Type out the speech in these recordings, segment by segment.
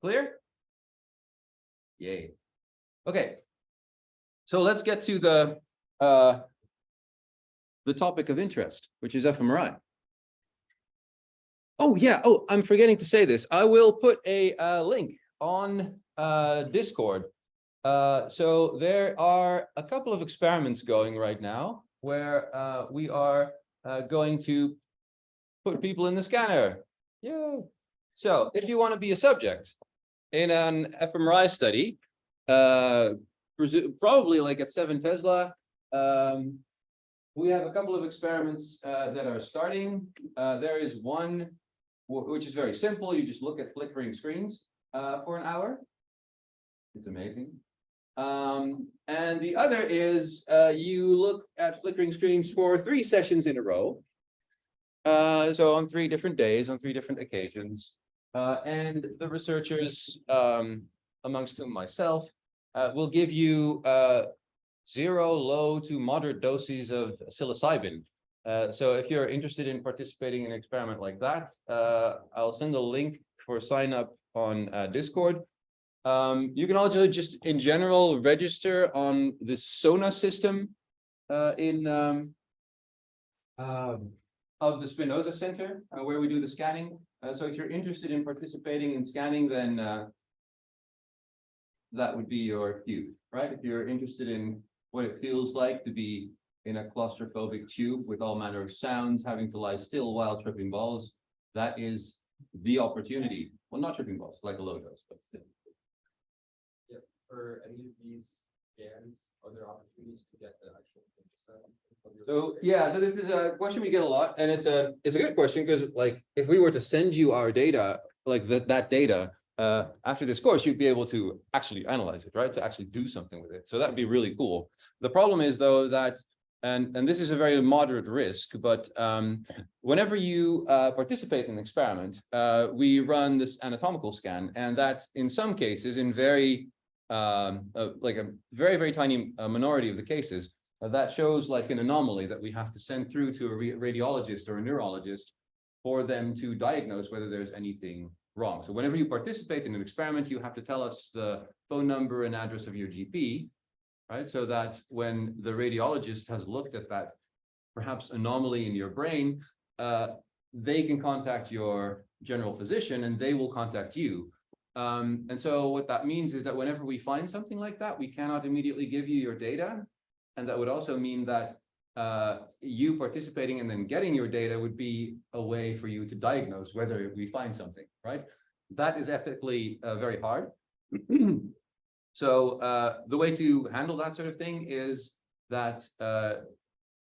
Clear? Yay. Okay. So let's get to the topic of interest, which is fMRI. Oh yeah. Oh, I'm forgetting to say this. I will put a link on Discord. So there are a couple of experiments going right now where we are going to put people in the scanner. Yeah. So if you want to be a subject in an fMRI study, probably like at 7 Tesla, we have a couple of experiments that are starting. There is one which is very simple. You just look at flickering screens for an hour. It's amazing. And the other is you look at flickering screens for 3 sessions in a row. So on 3 different days, on 3 different occasions. And the researchers, amongst whom myself, will give you 0, low to moderate doses of psilocybin. So if you're interested in participating in an experiment like that, I'll send a link for sign up on Discord. You can also just in general register on the SONA system of the Spinoza Center, where we do the scanning. So if you're interested in participating in scanning, then that would be your cue, right? If you're interested in what it feels like to be in a claustrophobic tube with all manner of sounds, having to lie still while tripping balls, that is the opportunity. Well, not tripping balls, like a low dose, but still. Yeah, for any of these scans, are there opportunities to get the actual data? So yeah, so this is a question we get a lot, and it's a good question because like if we were to send you our data, like that data after this course, you'd be able to actually analyze it, right? To actually do something with it. So that'd be really cool. The problem is though that and this is a very moderate risk, but whenever you participate in an experiment, we run this anatomical scan, and that in some cases, in very like a very, very tiny minority of the cases, that shows like an anomaly that we have to send through to a radiologist or a neurologist for them to diagnose whether there's anything wrong. So whenever you participate in an experiment, you have to tell us the phone number and address of your GP, right? So that when the radiologist has looked at that perhaps anomaly in your brain, they can contact your general physician and they will contact you. And so what that means is that whenever we find something like that, we cannot immediately give you your data. And that would also mean that you participating and then getting your data would be a way for you to diagnose whether we find something, right? That is ethically very hard. So the way to handle that sort of thing is that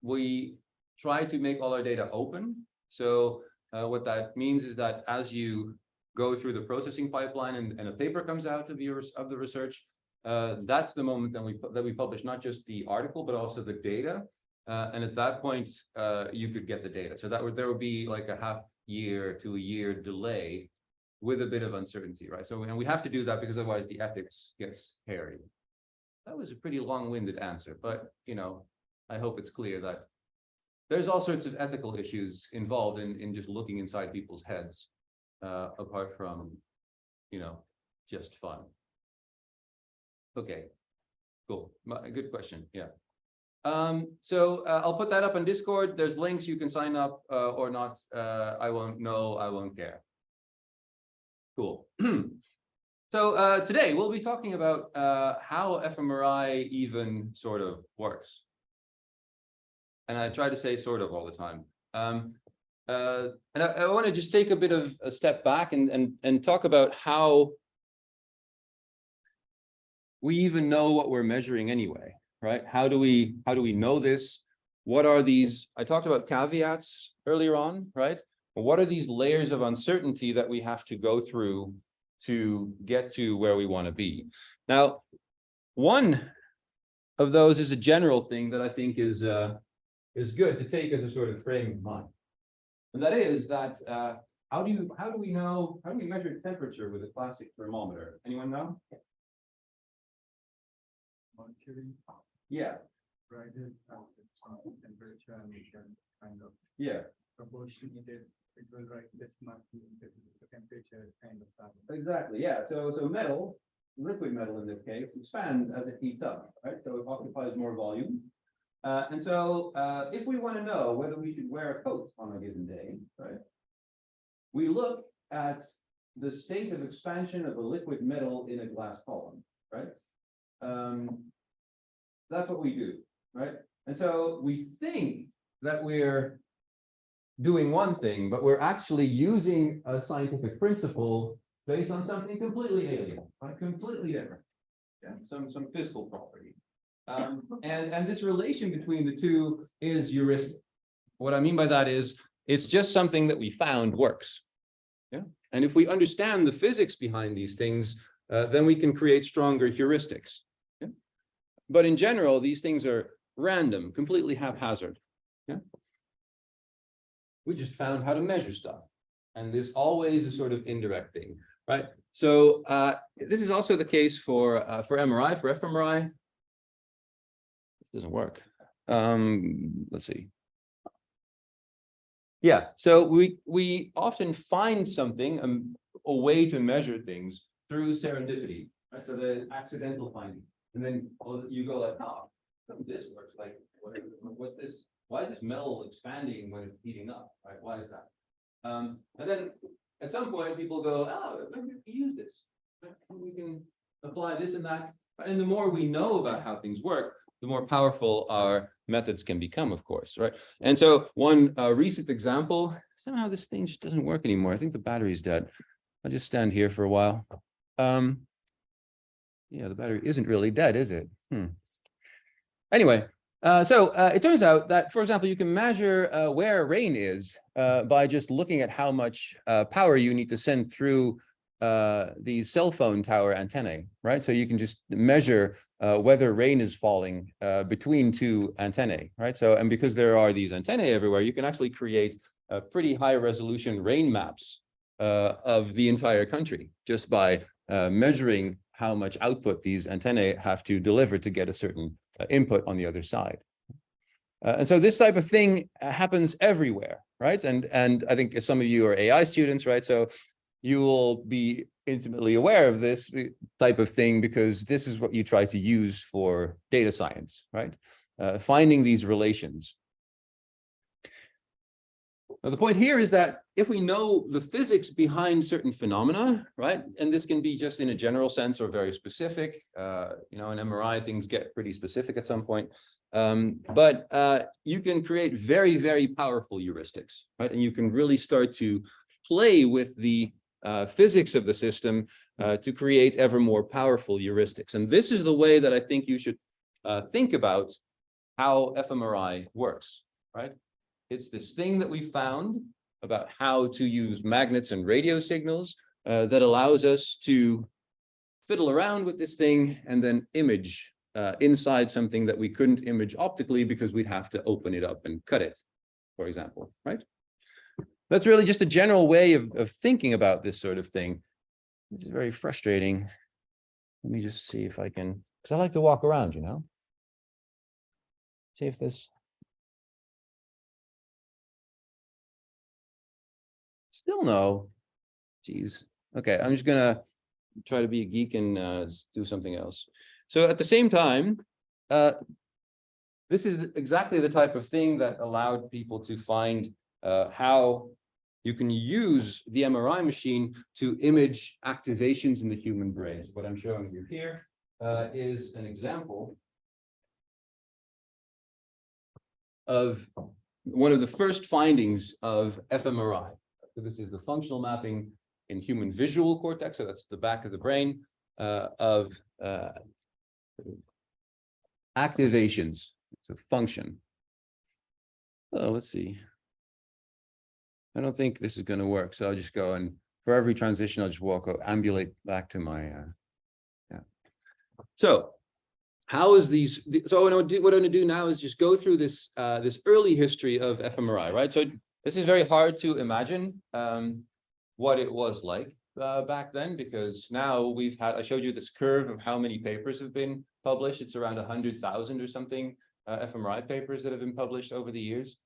we try to make all our data open. So what that means is that as you go through the processing pipeline and a paper comes out of the research, that's the moment that we publish not just the article, but also the data. And at that point, you could get the data. So there would be like a half year to a year delay with a bit of uncertainty, right? So, and we have to do that because otherwise the ethics gets hairy. That was a pretty long-winded answer, but you know, I hope it's clear that there's all sorts of ethical issues involved in just looking inside people's heads, apart from, you know, just fun. Okay, cool. Good question. Yeah. So I'll put that up on Discord. There's links. You can sign up or not. I won't know. I won't care. Cool. So today we'll be talking about how fMRI even sort of works. And I try to say sort of all the time. And I want to just take a bit of a step back and talk about how we even know what we're measuring anyway, right? How do we know this? What are these? I talked about caveats earlier on, right? What are these layers of uncertainty that we have to go through to get to where we want to be? Now, one of those is a general thing that I think is good to take as a sort of frame of mind, and that is that how do we measure temperature with a classic thermometer? Anyone know? Mercury. Yeah. Rises temperature and we can kind of Yeah. proportionate it It will write this much, the temperature kind of stuff. Exactly, yeah. So metal, liquid metal in this case, expands as it heats up, right? So it occupies more volume. And so if we want to know whether we should wear a coat on a given day, right? We look at the state of expansion of a liquid metal in a glass column, right? That's what we do, right? And so we think that we're doing one thing, but we're actually using a scientific principle based on something completely alien, right? Completely different. Yeah, some physical property. And this relation between the two is heuristic. What I mean by that is it's just something that we found works. Yeah. And if we understand the physics behind these things, then we can create stronger heuristics. Yeah? But in general, these things are random, completely haphazard. Yeah. We just found how to measure stuff. And there's always a sort of indirect thing, right? So this is also the case for MRI, for fMRI. It doesn't work. Let's see. Yeah, so we often find something, a way to measure things through serendipity, right? So the accidental finding, and then you go like, oh, this works. Like, what's this? Why is this metal expanding when it's heating up? Right? Why is that? And then at some point, people go, oh, maybe we can use this. Right? We can apply this and that. And the more we know about how things work, the more powerful our methods can become, of course, right? And so one recent example, somehow this thing just doesn't work anymore. I think the battery's dead. I'll just stand here for a while. Yeah, the battery isn't really dead, is it? Anyway, so it turns out that, for example, you can measure where rain is by just looking at how much power you need to send through the cell phone tower antennae, right? So you can just measure whether rain is falling between two antennae, right? So, and because there are these antennae everywhere, you can actually create pretty high resolution rain maps of the entire country just by measuring how much output these antennae have to deliver to get a certain input on the other side. And so this type of thing happens everywhere, right? And I think some of you are AI students, right? So you will be intimately aware of this type of thing because this is what you try to use for data science, right? Finding these relations. Now, the point here is that if we know the physics behind certain phenomena, right, and this can be just in a general sense or very specific, you know, in MRI, things get pretty specific at some point, but you can create very, very powerful heuristics, right? And you can really start to play with the physics of the system to create ever more powerful heuristics. And this is the way that I think you should think about how fMRI works, right? It's this thing that we found about how to use magnets and radio signals that allows us to fiddle around with this thing and then image inside something that we couldn't image optically because we'd have to open it up and cut it, for example, right? That's really just a general way of thinking about this sort of thing, which is very frustrating. Let me just see if I can, because I like to walk around, you know. See if this. Still no. Geez. Okay, I'm just gonna try to be a geek and do something else. So at the same time, this is exactly the type of thing that allowed people to find how you can use the MRI machine to image activations in the human brain. What I'm showing you here is an example of one of the first findings of fMRI. So this is the functional mapping in human visual cortex. So that's the back of the brain of activations, so function. Oh, let's see. I don't think this is going to work. So I'll just go and for every transition, I'll just ambulate back to my, yeah. So how is these, so what I'm going to do now is just go through this, this early history of fMRI, right? So this is very hard to imagine what it was like back then, because now I showed you this curve of how many papers have been published. It's around 100,000 or something fMRI papers that have been published over the years.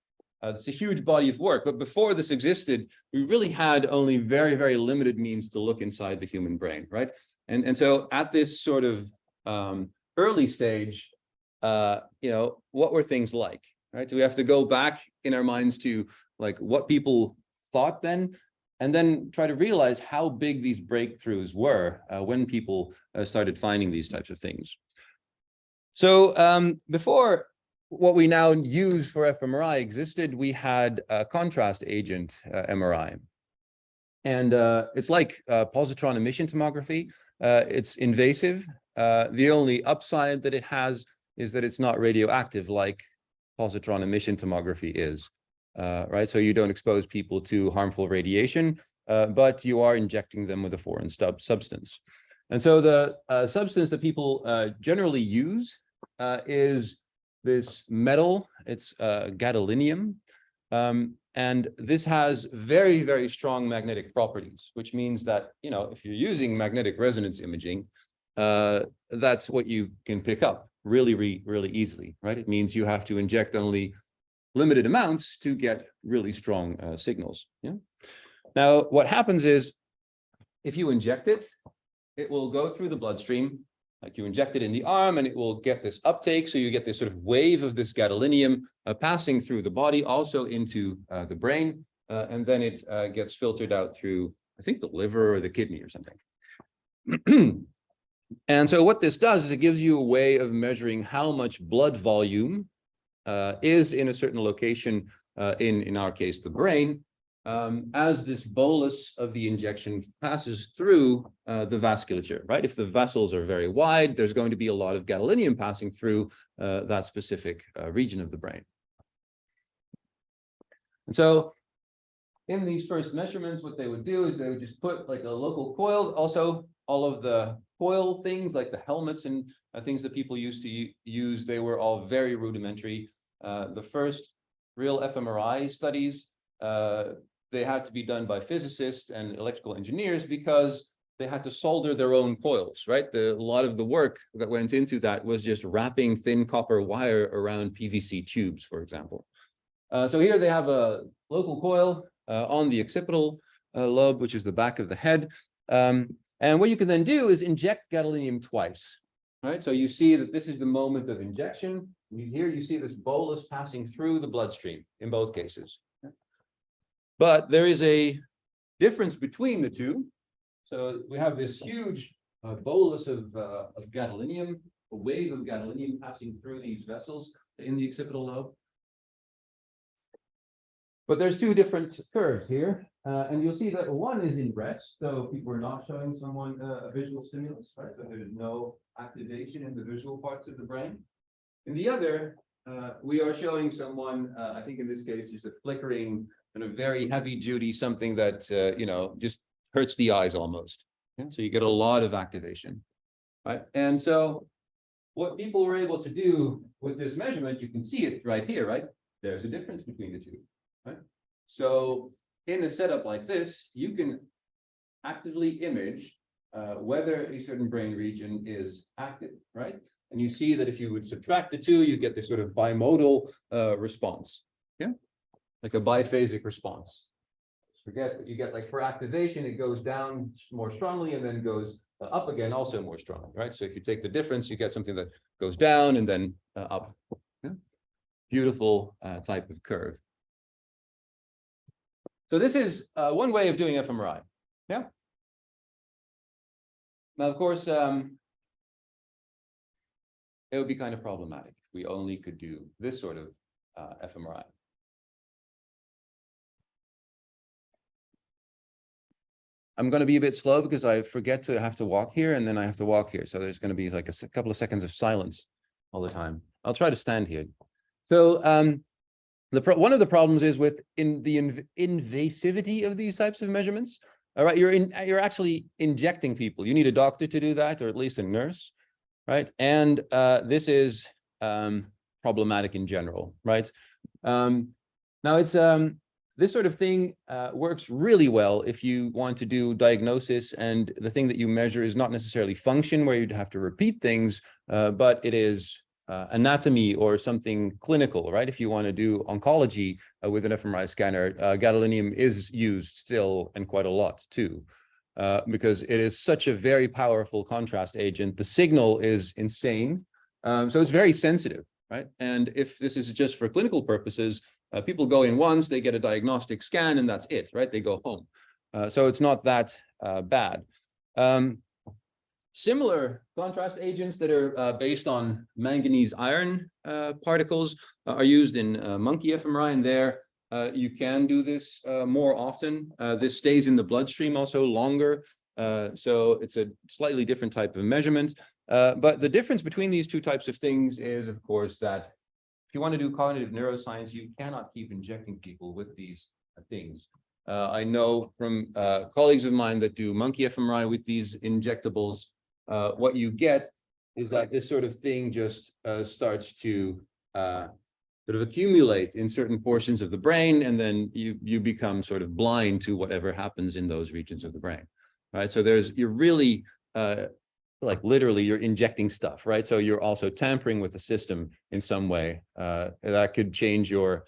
It's a huge body of work, but before this existed, we really had only very, very limited means to look inside the human brain, right? And so at this sort of early stage, what were things like, right? Do we have to go back in our minds to like what people thought then, and then try to realize how big these breakthroughs were when people started finding these types of things. So before what we now use for fMRI existed, we had a contrast agent MRI. And it's like positron emission tomography. It's invasive. The only upside that it has is that it's not radioactive like positron emission tomography is, right? So you don't expose people to harmful radiation, but you are injecting them with a foreign substance. And so the substance that people generally use is this metal. It's gadolinium. And this has very, very strong magnetic properties, which means that, if you're using magnetic resonance imaging, that's what you can pick up really, really easily, right? It means you have to inject only limited amounts to get really strong signals. Yeah. Now, what happens is if you inject it, it will go through the bloodstream. Like you inject it in the arm and it will get this uptake. So you get this sort of wave of this gadolinium passing through the body, also into the brain. And then it gets filtered out through, I think, the liver or the kidney or something. And so what this does is it gives you a way of measuring how much blood volume is in a certain location, in our case, the brain, as this bolus of the injection passes through the vasculature, right? If the vessels are very wide, there's going to be a lot of gadolinium passing through that specific region of the brain. And so in these first measurements, what they would do is they would just put like a local coil. Also, all of the coil things like the helmets and things that people used to use, they were all very rudimentary. The first real fMRI studies, they had to be done by physicists and electrical engineers because they had to solder their own coils, right? A lot of the work that went into that was just wrapping thin copper wire around PVC tubes, for example. So here they have a local coil on the occipital lobe, which is the back of the head. And what you can then do is inject gadolinium twice, right? So you see that this is the moment of injection. Here you see this bolus passing through the bloodstream in both cases. But there is a difference between the two. So we have this huge bolus of gadolinium, a wave of gadolinium passing through these vessels in the occipital lobe. But there's two different curves here. And you'll see that one is in rest. So people are not showing someone a visual stimulus, right? So there's no activation in the visual parts of the brain. In the other, we are showing someone, I think in this case, just a flickering and a very heavy duty, something that, just hurts the eyes almost. Yeah? So you get a lot of activation, right? And so what people were able to do with this measurement, you can see it right here, right? There's a difference between the two, right? So in a setup like this, you can actively image whether a certain brain region is active, right? And you see that if you would subtract the two, you get this sort of bimodal response, yeah? Like a biphasic response. Forget that you get, like, for activation, it goes down more strongly and then goes up again also more strongly, right? So if you take the difference, you get something that goes down and then up. Yeah? Beautiful type of curve. So this is one way of doing fMRI. Yeah. Now, of course, it would be kind of problematic if we only could do this sort of fMRI. I'm going to be a bit slow because I forget to have to walk here and then I have to walk here. So there's going to be like a couple of seconds of silence all the time. I'll try to stand here. So one of the problems is with the invasivity of these types of measurements. All right, you're actually injecting people. You need a doctor to do that, or at least a nurse, right? And this is problematic in general, right? Now it's this sort of thing works really well if you want to do diagnosis, and the thing that you measure is not necessarily function, where you'd have to repeat things, but it is anatomy or something clinical, right? If you want to do oncology with an fMRI scanner, gadolinium is used still and quite a lot too, because it is such a very powerful contrast agent. The signal is insane, so it's very sensitive, right? And if this is just for clinical purposes, people go in once, they get a diagnostic scan, and that's it, right? They go home. So it's not that bad. Similar contrast agents that are based on manganese iron particles are used in monkey fMRI, and there you can do this more often. This stays in the bloodstream also longer, so it's a slightly different type of measurement. But the difference between these two types of things is, of course, that if you want to do cognitive neuroscience, you cannot keep injecting people with these things. I know from colleagues of mine that do monkey fMRI with these injectables, what you get is that this sort of thing just starts to sort of accumulate in certain portions of the brain, and then you become sort of blind to whatever happens in those regions of the brain, right? So you're really like literally you're injecting stuff, right? So you're also tampering with the system in some way. That could change your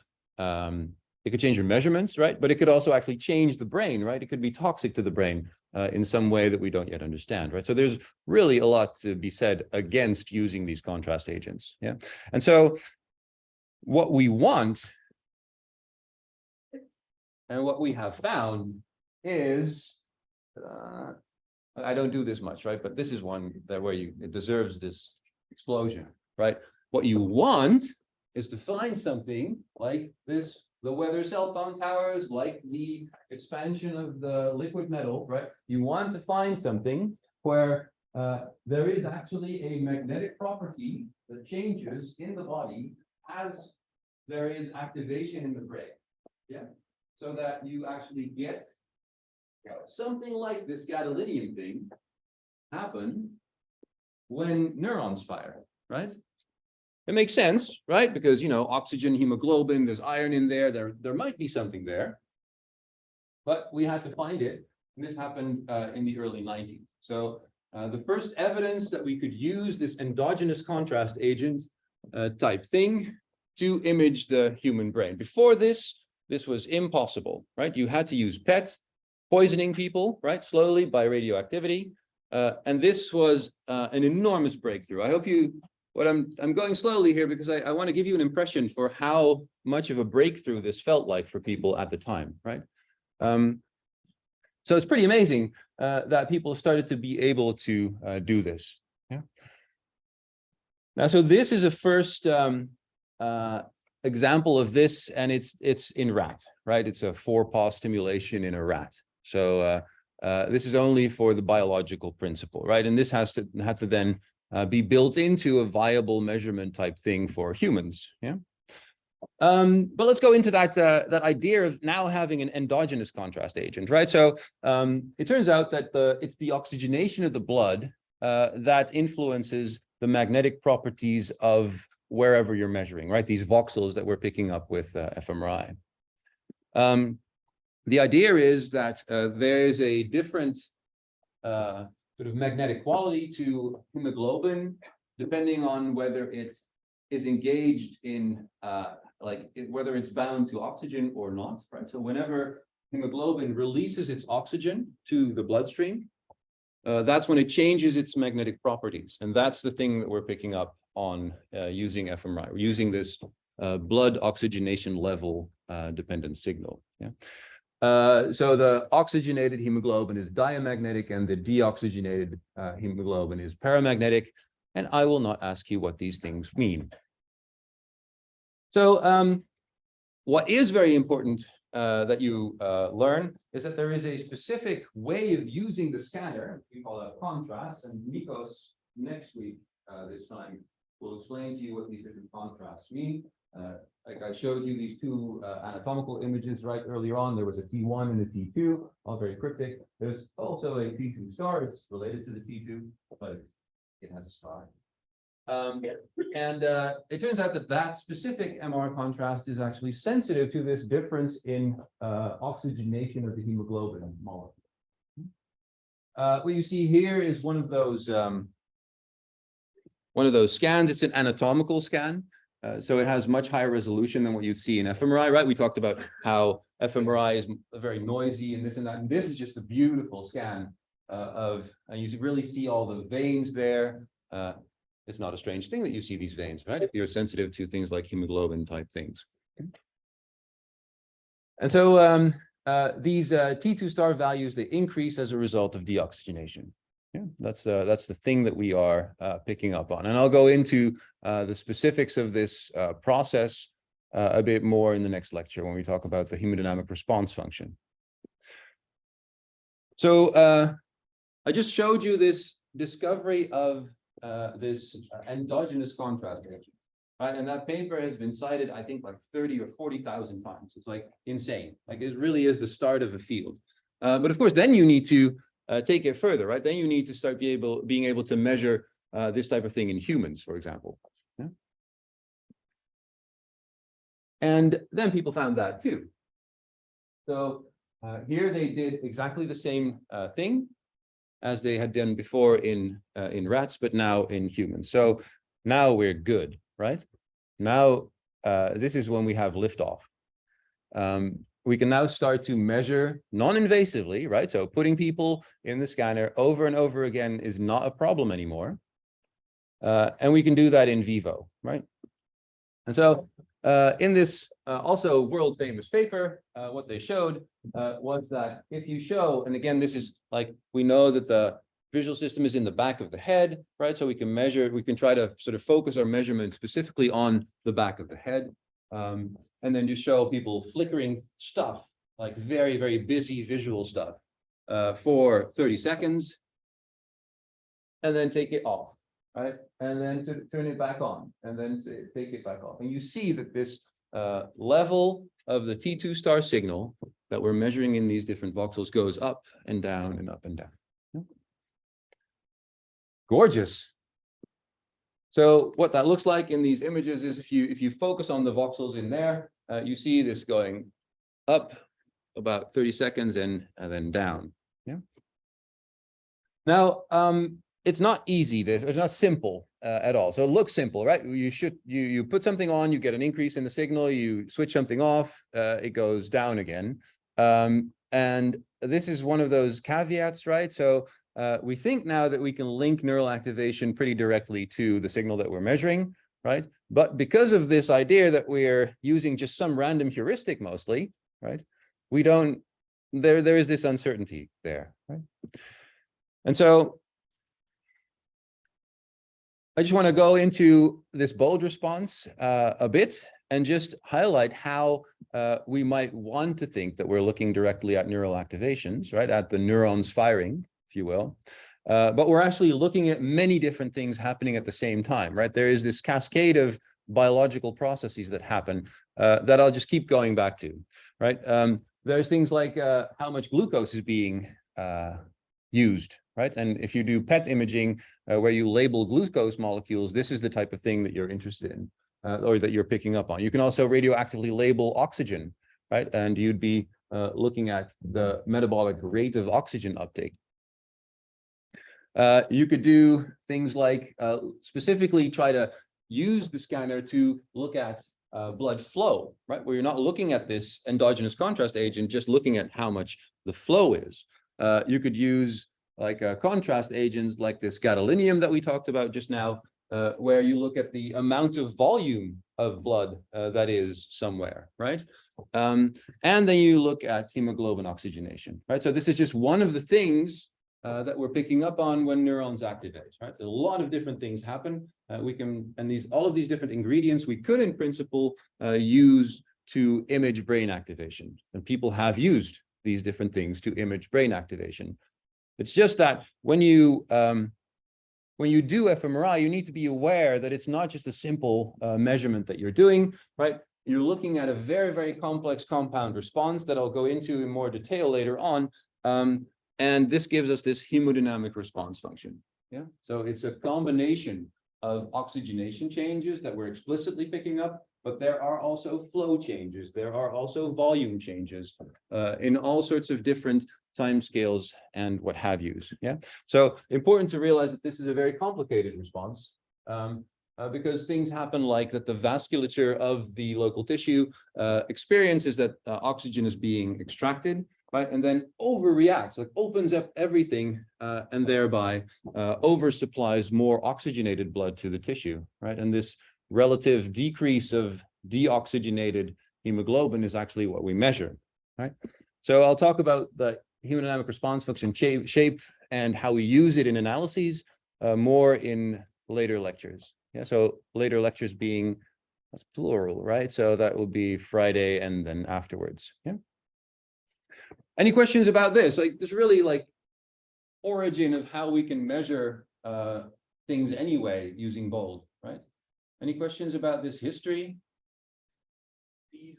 it could change your measurements, right? But it could also actually change the brain, right? It could be toxic to the brain in some way that we don't yet understand, right? So there's really a lot to be said against using these contrast agents, yeah? And so what we want and what we have found is, I don't do this much, right? But this is one that where it deserves this explosion, right? What you want is to find something like this, the weather cell phone towers, like the expansion of the liquid metal, right? You want to find something where there is actually a magnetic property that changes in the body as there is activation in the brain, yeah? So that you actually get something like this gadolinium thing happen when neurons fire, right? It makes sense, right? Because, you know, oxygen, hemoglobin, there's iron in there. There might be something there, but we had to find it. And this happened in the early 90s. So the first evidence that we could use this endogenous contrast agent type thing to image the human brain. Before this was impossible, right? You had to use PET, poisoning people, right, slowly by radioactivity. And this was an enormous breakthrough. I hope I'm going slowly here because I want to give you an impression for how much of a breakthrough this felt like for people at the time, right? So it's pretty amazing that people started to be able to do this. Yeah. Now, so this is a first example of this, and it's in rat, right? It's a 4-paw stimulation in a rat. So this is only for the biological principle, right? And this had to then be built into a viable measurement type thing for humans, yeah? But let's go into that idea of now having an endogenous contrast agent, right? So it turns out that it's the oxygenation of the blood that influences the magnetic properties of wherever you're measuring, right? These voxels that we're picking up with fMRI. The idea is that there is a different sort of magnetic quality to hemoglobin, depending on whether it is engaged in, whether it's bound to oxygen or not, right? So whenever hemoglobin releases its oxygen to the bloodstream, that's when it changes its magnetic properties. And that's the thing that we're picking up on using fMRI. We're using this blood oxygenation level dependent signal, yeah? So the oxygenated hemoglobin is diamagnetic and the deoxygenated hemoglobin is paramagnetic. And I will not ask you what these things mean. So what is very important that you learn is that there is a specific way of using the scanner. We call it contrast, and Nikos next week this time will explain to you what these different contrasts mean. Like I showed you these two anatomical images right earlier on. There was a T1 and a T2, all very cryptic. There's also a T2 star. It's related to the T2, but it has a star. It turns out that specific MR contrast is actually sensitive to this difference in oxygenation of the hemoglobin molecule. What you see here is one of those one of those scans. It's an anatomical scan. So it has much higher resolution than what you'd see in fMRI, right? We talked about how fMRI is very noisy and this and that. And this is just a beautiful scan and you really see all the veins there. It's not a strange thing that you see these veins, right? If you're sensitive to things like hemoglobin type things. And so these T2 star values, they increase as a result of deoxygenation. Yeah, that's the thing that we are picking up on. And I'll go into the specifics of this process a bit more in the next lecture when we talk about the hemodynamic response function. So I just showed you this discovery of this endogenous contrast agent, right? And that paper has been cited, I think, like 30 or 40,000 times. It's like insane. Like it really is the start of a field. But of course, then you need to take it further, right? Then you need to start being able to measure this type of thing in humans, for example. Yeah? And then people found that too. So here they did exactly the same thing as they had done before in rats, but now in humans. So now we're good, right? Now this is when we have liftoff. We can now start to measure non-invasively, right? So putting people in the scanner over and over again is not a problem anymore. And we can do that in vivo, right? And so in this also world famous paper, what they showed was that if you show, and again, this is like, we know that the visual system is in the back of the head, right? So we can measure, we can try to sort of focus our measurement specifically on the back of the head. And then you show people flickering stuff, like very, very busy visual stuff for 30 seconds, and then take it off, right? And then to turn it back on, and then take it back off. And you see that this level of the T2 star signal that we're measuring in these different voxels goes up and down and up and down. Yeah. Gorgeous. So what that looks like in these images is if you focus on the voxels in there, you see this going up about 30 seconds and then down. Yeah. Now, it's not easy. It's not simple at all. So it looks simple, right? You put something on, you get an increase in the signal. You switch something off, it goes down again. And this is one of those caveats, right? So we think now that we can link neural activation pretty directly to the signal that we're measuring, right? But because of this idea that we're using just some random heuristic mostly, right? We don't, there is this uncertainty there, right? And so I just want to go into this bold response a bit and just highlight how we might want to think that we're looking directly at neural activations, right? At the neurons firing, if you will. But we're actually looking at many different things happening at the same time, right? There is this cascade of biological processes that happen that I'll just keep going back to, right? There's things like how much glucose is being used, right? And if you do PET imaging where you label glucose molecules, this is the type of thing that you're interested in or that you're picking up on. You can also radioactively label oxygen, right? And you'd be looking at the metabolic rate of oxygen uptake. You could do things like specifically try to use the scanner to look at blood flow, right? Where you're not looking at this endogenous contrast agent, just looking at how much the flow is. You could use like contrast agents like this gadolinium that we talked about just now, where you look at the amount of volume of blood that is somewhere, right? And then you look at hemoglobin oxygenation, right? So this is just one of the things that we're picking up on when neurons activate, right? A lot of different things happen. All of these different ingredients we could in principle use to image brain activation. And people have used these different things to image brain activation. It's just that when you do fMRI, you need to be aware that it's not just a simple measurement that you're doing, right? You're looking at a very, very complex compound response that I'll go into in more detail later on. And this gives us this hemodynamic response function. Yeah. So it's a combination of oxygenation changes that we're explicitly picking up, but there are also flow changes. There are also volume changes in all sorts of different timescales and what have yous. Yeah. So important to realize that this is a very complicated response. Because things happen like that the vasculature of the local tissue experiences that oxygen is being extracted, right? And then overreacts, like opens up everything and thereby oversupplies more oxygenated blood to the tissue, right? And this relative decrease of deoxygenated hemoglobin is actually what we measure, right? So I'll talk about the hemodynamic response function shape and how we use it in analyses more in later lectures. Yeah, so later lectures being, that's plural, right? So that will be Friday and then afterwards. Yeah. Any questions about this? Like, this really like origin of how we can measure things anyway using BOLD, right? Any questions about this history? These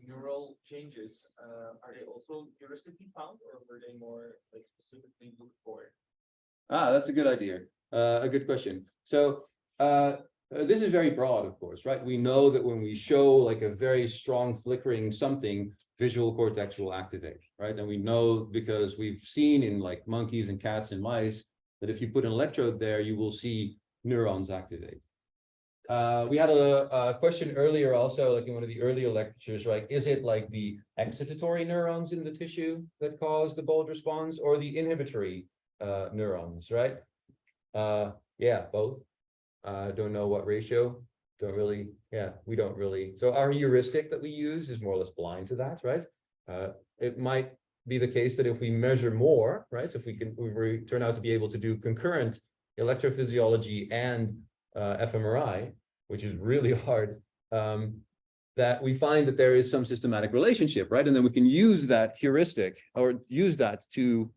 neural changes, are they also heuristically found, or were they more like specifically looked for? Ah, that's a good idea. A good question. So this is very broad, of course, right? We know that when we show like a very strong flickering something, visual cortex will activate, right? And we know because we've seen in like monkeys and cats and mice that if you put an electrode there, you will see neurons activate. We had a question earlier also, like in one of the earlier lectures, right? Is it like the excitatory neurons in the tissue that cause the BOLD response, or the inhibitory neurons, right? Yeah, both. Don't know what ratio. Don't really, yeah, we don't really. So our heuristic that we use is more or less blind to that, right? It might be the case that if we measure more, right? So if we turn out to be able to do concurrent electrophysiology and fMRI, which is really hard, that we find that there is some systematic relationship, right? And then we can use that heuristic, or use that to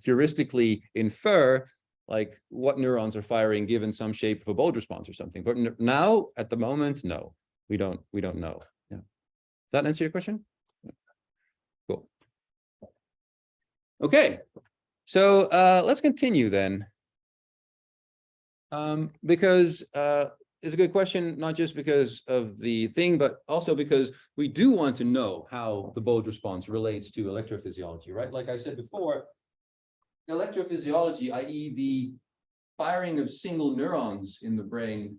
heuristically infer like what neurons are firing given some shape of a BOLD response or something. But now, at the moment, no, we don't know. Yeah. Does that answer your question? Cool. Okay, so let's continue then. Because it's a good question, not just because of the thing, but also because we do want to know how the BOLD response relates to electrophysiology, right? Like I said before, electrophysiology, i.e. the firing of single neurons in the brain,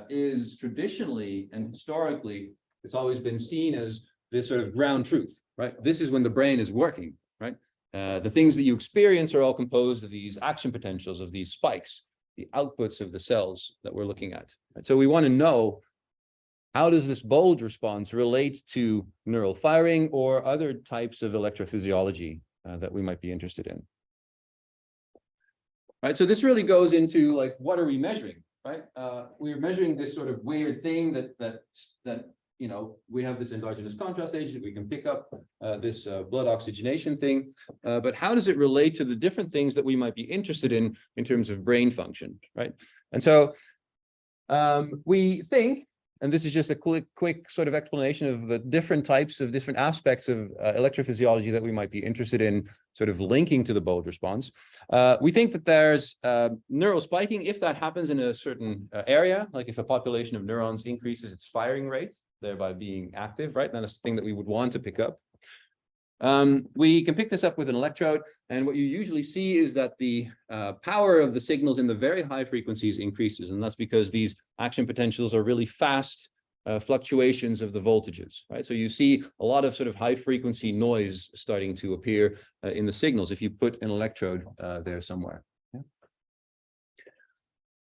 is traditionally and historically, it's always been seen as this sort of ground truth, right? This is when the brain is working, right? The things that you experience are all composed of these action potentials, of these spikes, the outputs of the cells that we're looking at. Right? So we want to know, how does this BOLD response relate to neural firing or other types of electrophysiology that we might be interested in? Right, so this really goes into like, what are we measuring, right? We're measuring this sort of weird thing that you know, we have this endogenous contrast agent, we can pick up this blood oxygenation thing, but how does it relate to the different things that we might be interested in terms of brain function, right? And so we think, and this is just a quick sort of explanation of the different types of different aspects of electrophysiology that we might be interested in sort of linking to the BOLD response. We think that there's neural spiking if that happens in a certain area, like if a population of neurons increases its firing rate, thereby being active, right? And that's the thing that we would want to pick up. We can pick this up with an electrode, and what you usually see is that the power of the signals in the very high frequencies increases, and that's because these action potentials are really fast fluctuations of the voltages, right? So you see a lot of sort of high frequency noise starting to appear in the signals if you put an electrode there somewhere. Yeah.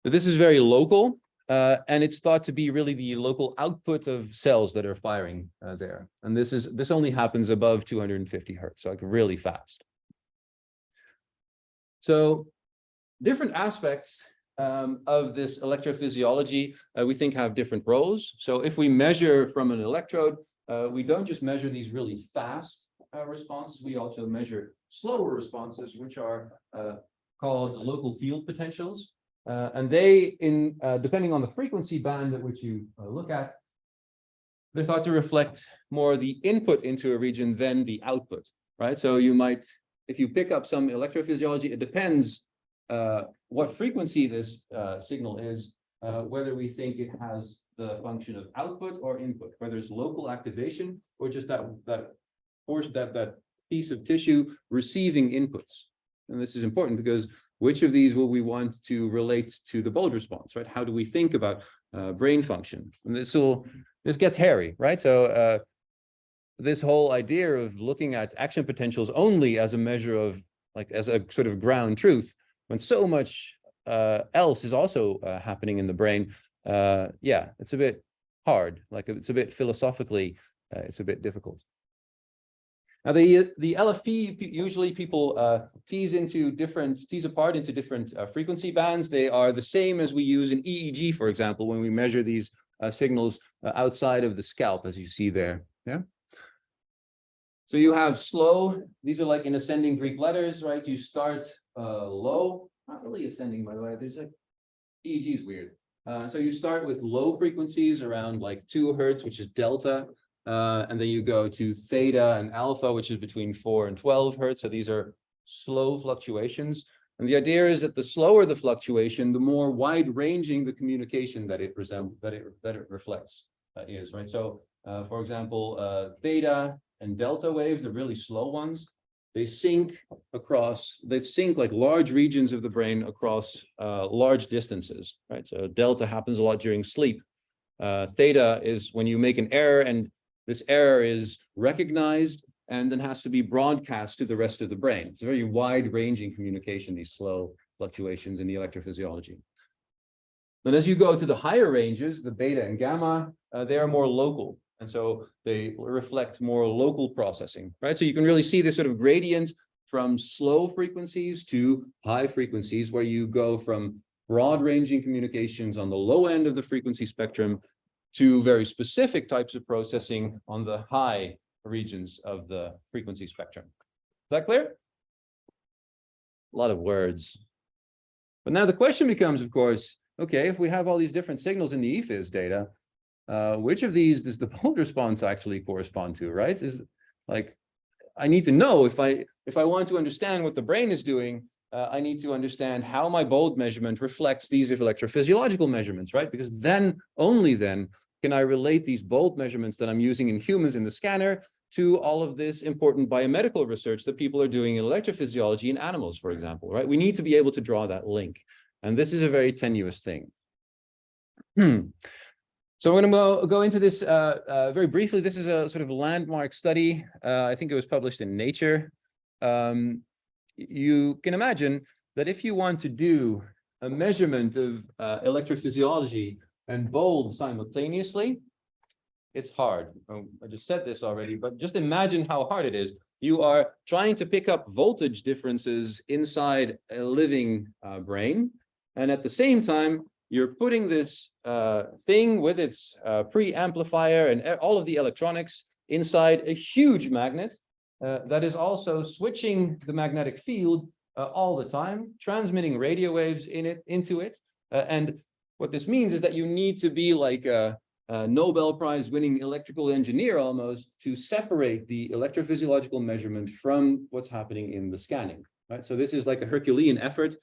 But this is very local. And it's thought to be really the local output of cells that are firing there. And this only happens above 250 hertz, so like really fast. So different aspects of this electrophysiology, we think have different roles. So if we measure from an electrode, we don't just measure these really fast responses, we also measure slower responses, which are called local field potentials. And they, depending on the frequency band at which you look at, they're thought to reflect more the input into a region than the output, right? So you might, if you pick up some electrophysiology, it depends what frequency this signal is, whether we think it has the function of output or input, whether it's local activation or just that piece of tissue receiving inputs. And this is important because which of these will we want to relate to the bold response, right? How do we think about brain function? And this gets hairy, right? So this whole idea of looking at action potentials only as a measure of, like, as a sort of ground truth, when so much else is also happening in the brain, yeah, it's a bit hard. Like, it's a bit philosophically, it's a bit difficult. Now, the LFP, usually people tease apart into different frequency bands. They are the same as we use in EEG, for example, when we measure these signals outside of the scalp, as you see there. Yeah. So you have slow. These are like in ascending Greek letters, right? You start low, not really ascending, by the way. There's like EEG is weird. So you start with low frequencies around like 2 hertz, which is delta. And then you go to theta and alpha, which is between 4 and 12 hertz. So these are slow fluctuations. And the idea is that the slower the fluctuation, the more wide-ranging the communication that it reflects is, right? So, for example, theta and delta waves, the really slow ones, they sync like large regions of the brain across large distances, right? So delta happens a lot during sleep. Theta is when you make an error, and this error is recognized and then has to be broadcast to the rest of the brain. It's a very wide-ranging communication, these slow fluctuations in the electrophysiology. And as you go to the higher ranges, the beta and gamma, they are more local. And so they reflect more local processing, right? So you can really see this sort of gradient from slow frequencies to high frequencies, where you go from broad-ranging communications on the low end of the frequency spectrum to very specific types of processing on the high regions of the frequency spectrum. Is that clear? A lot of words. But now the question becomes, of course, okay, if we have all these different signals in the ePhys data, which of these does the bold response actually correspond to, right? Is like, I need to know if I want to understand what the brain is doing, I need to understand how my bold measurement reflects these electrophysiological measurements, right? Because then, only then, can I relate these bold measurements that I'm using in humans in the scanner to all of this important biomedical research that people are doing in electrophysiology in animals, for example, right? We need to be able to draw that link. And this is a very tenuous thing. So I'm going to go into this very briefly. This is a sort of landmark study. I think it was published in Nature. You can imagine that if you want to do a measurement of electrophysiology and bold simultaneously, it's hard. I just said this already, but just imagine how hard it is. You are trying to pick up voltage differences inside a living brain, and at the same time, you're putting this thing with its preamplifier and all of the electronics inside a huge magnet that is also switching the magnetic field all the time, transmitting radio waves into it. And what this means is that you need to be like a Nobel Prize winning electrical engineer almost to separate the electrophysiological measurement from what's happening in the scanning, right? So this is like a Herculean effort.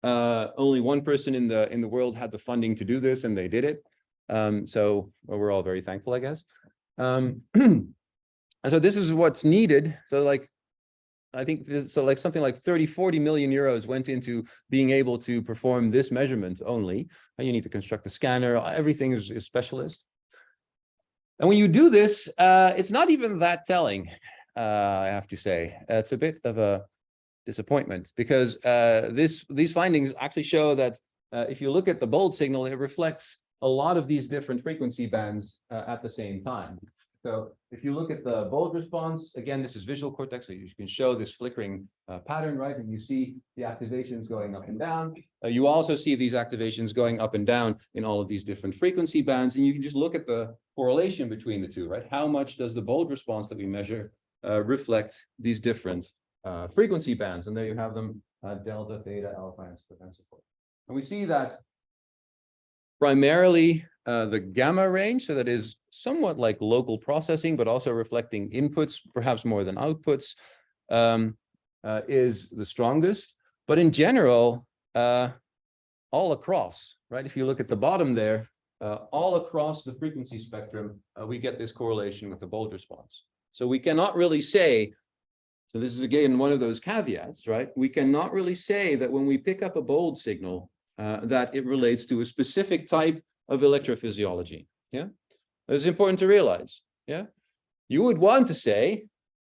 Only one person in the world had the funding to do this, and they did it. So well, we're all very thankful, I guess. And so this is what's needed. So like, I think this, so like something like 40 million euros went into being able to perform this measurement only. And you need to construct a scanner. Everything is specialist. And when you do this, it's not even that telling, I have to say. It's a bit of a disappointment, because these findings actually show that if you look at the bold signal, it reflects a lot of these different frequency bands at the same time. So if you look at the bold response, again, this is visual cortex, so you can show this flickering pattern, right? And you see the activations going up and down. You also see these activations going up and down in all of these different frequency bands, and you can just look at the correlation between the two, right? How much does the bold response that we measure reflect these different frequency bands? And there you have them, delta, theta, alpha, and so forth. And we see that primarily the gamma range, so that is somewhat like local processing, but also reflecting inputs, perhaps more than outputs, is the strongest. But in general, all across, right? If you look at the bottom there, all across the frequency spectrum, we get this correlation with the bold response. So we cannot really say So this is again one of those caveats, right? We cannot really say that when we pick up a bold signal, that it relates to a specific type of electrophysiology. Yeah, it's important to realize. Yeah, you would want to say,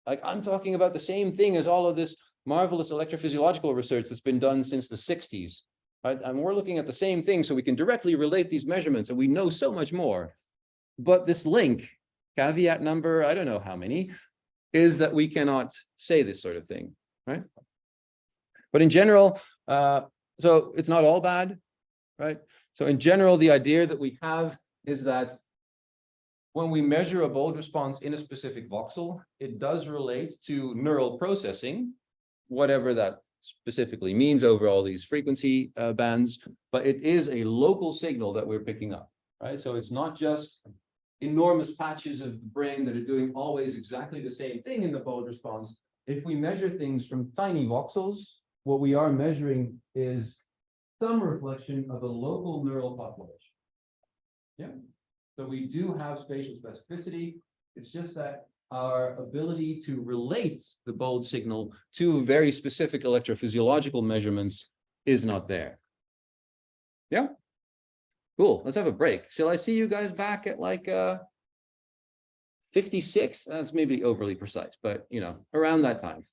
like, I'm talking about the same thing as all of this marvelous electrophysiological research that's been done since the 60s. Right? And we're looking at the same thing, so we can directly relate these measurements, and we know so much more. But this link, caveat number, I don't know how many, is that we cannot say this sort of thing, right? But in general, so it's not all bad, right? So in general, the idea that we have is that when we measure a bold response in a specific voxel, it does relate to neural processing, whatever that specifically means over all these frequency bands, but it is a local signal that we're picking up, right? So it's not just enormous patches of the brain that are doing always exactly the same thing in the bold response. If we measure things from tiny voxels, what we are measuring is some reflection of a local neural population. Yeah. So we do have spatial specificity. It's just that our ability to relate the bold signal to very specific electrophysiological measurements is not there. Yeah. Cool. Let's have a break. Shall I see you guys back at like 56? That's maybe overly precise, but you know, around that time.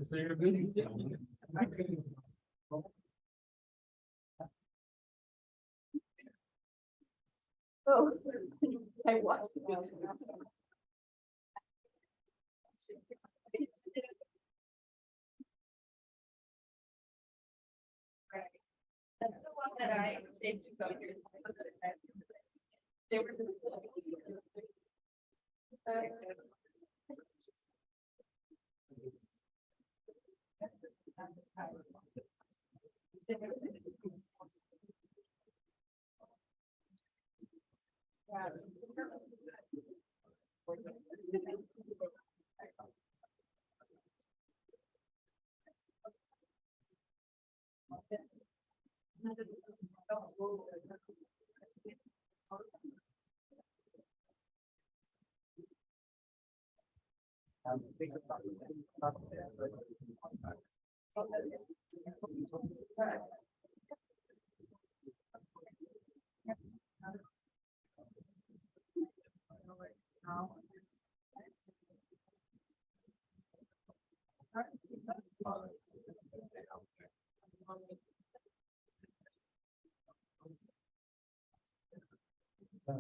So you're really. Oh, I watched this. That's the one that I saved to go here. They were. Yeah.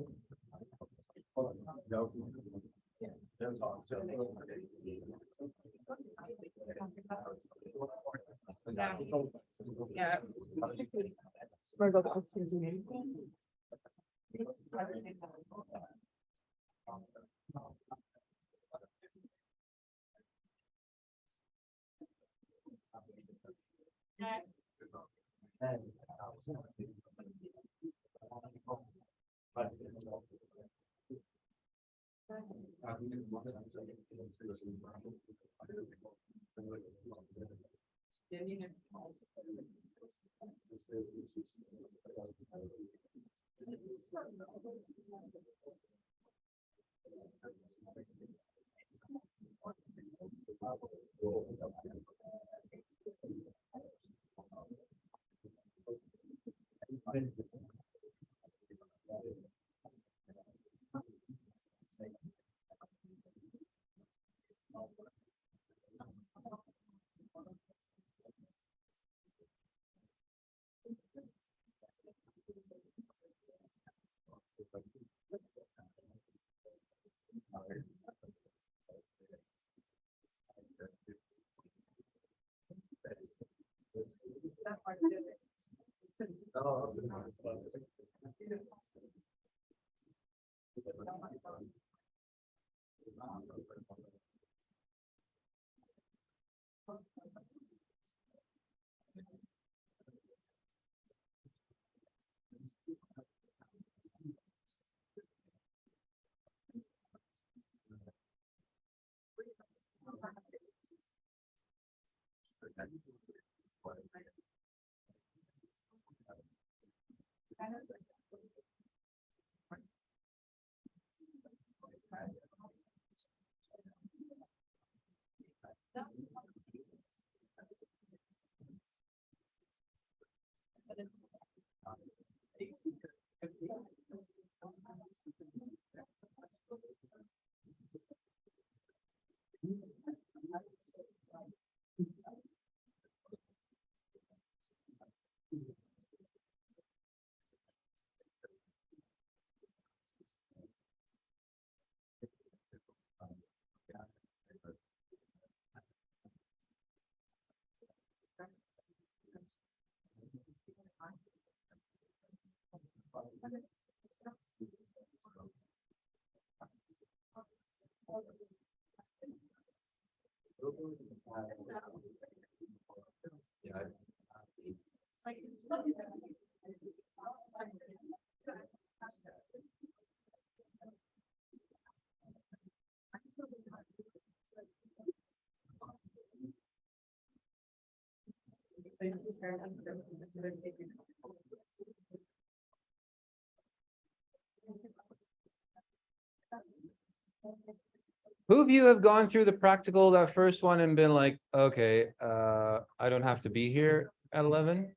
Who of you have gone through the practical, that first one, and been like, okay, I don't have to be here at 11?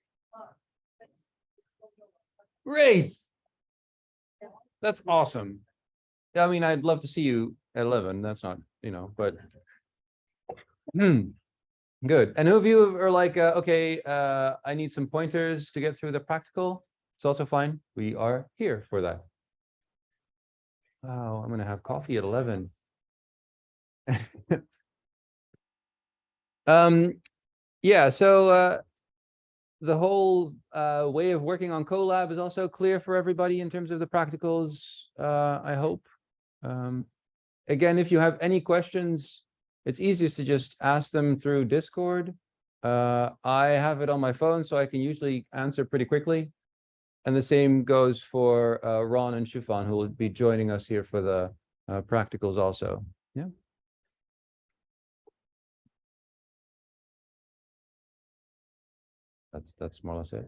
Great. That's awesome. Yeah, I mean, I'd love to see you at 11. That's not, but. Good. And who of you are like, okay, I need some pointers to get through the practical? It's also fine. We are here for that. Oh, I'm gonna have coffee at 11. Yeah, so the whole way of working on Colab is also clear for everybody in terms of the practicals, I hope. Again, if you have any questions, it's easiest to just ask them through Discord. I have it on my phone, so I can usually answer pretty quickly. And the same goes for Ron and Shufan, who will be joining us here for the practicals also. Yeah. That's more or less it.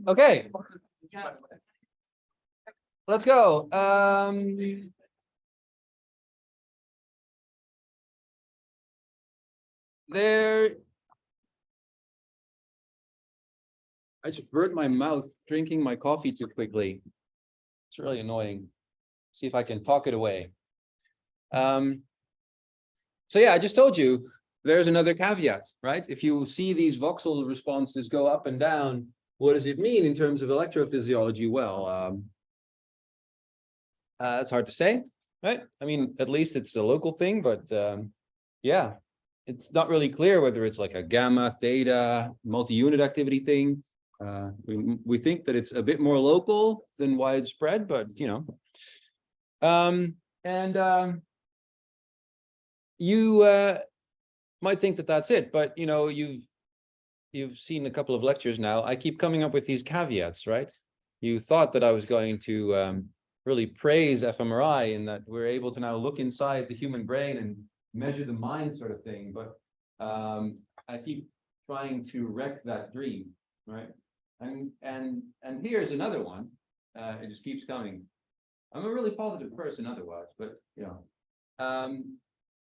Okay. Let's go. I just burnt my mouth drinking my coffee too quickly. It's really annoying. See if I can talk it away. So yeah, I just told you, there's another caveat, right? If you see these voxel responses go up and down, what does it mean in terms of electrophysiology? Well, it's hard to say, right? I mean, at least it's a local thing, but yeah, it's not really clear whether it's like a gamma, theta, multi-unit activity thing. We think that it's a bit more local than widespread, but you know. You might think that that's it, but you know, you've seen a couple of lectures now. I keep coming up with these caveats, right? You thought that I was going to really praise fMRI in that we're able to now look inside the human brain and measure the mind sort of thing, but I keep trying to wreck that dream, right? And here's another one. It just keeps coming. I'm a really positive person otherwise, but you know,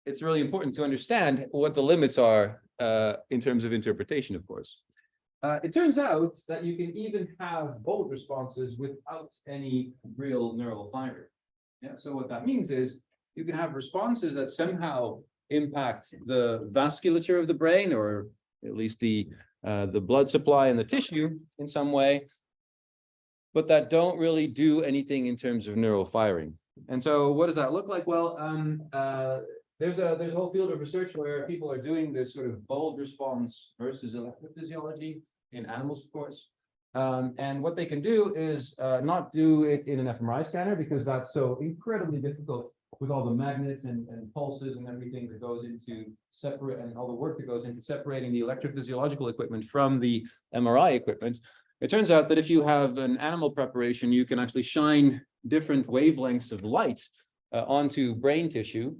it's really important to understand what the limits are in terms of interpretation, of course. It turns out that you can even have bold responses without any real neural firing. Yeah, so what that means is you can have responses that somehow impact the vasculature of the brain, or at least the blood supply and the tissue in some way, but that don't really do anything in terms of neural firing. And so what does that look like? Well, there's a whole field of research where people are doing this sort of bold response versus electrophysiology in animals, of course. And what they can do is not do it in an fMRI scanner, because that's so incredibly difficult with all the magnets and pulses and everything that goes into separate, and all the work that goes into separating the electrophysiological equipment from the MRI equipment. It turns out that if you have an animal preparation, you can actually shine different wavelengths of light onto brain tissue.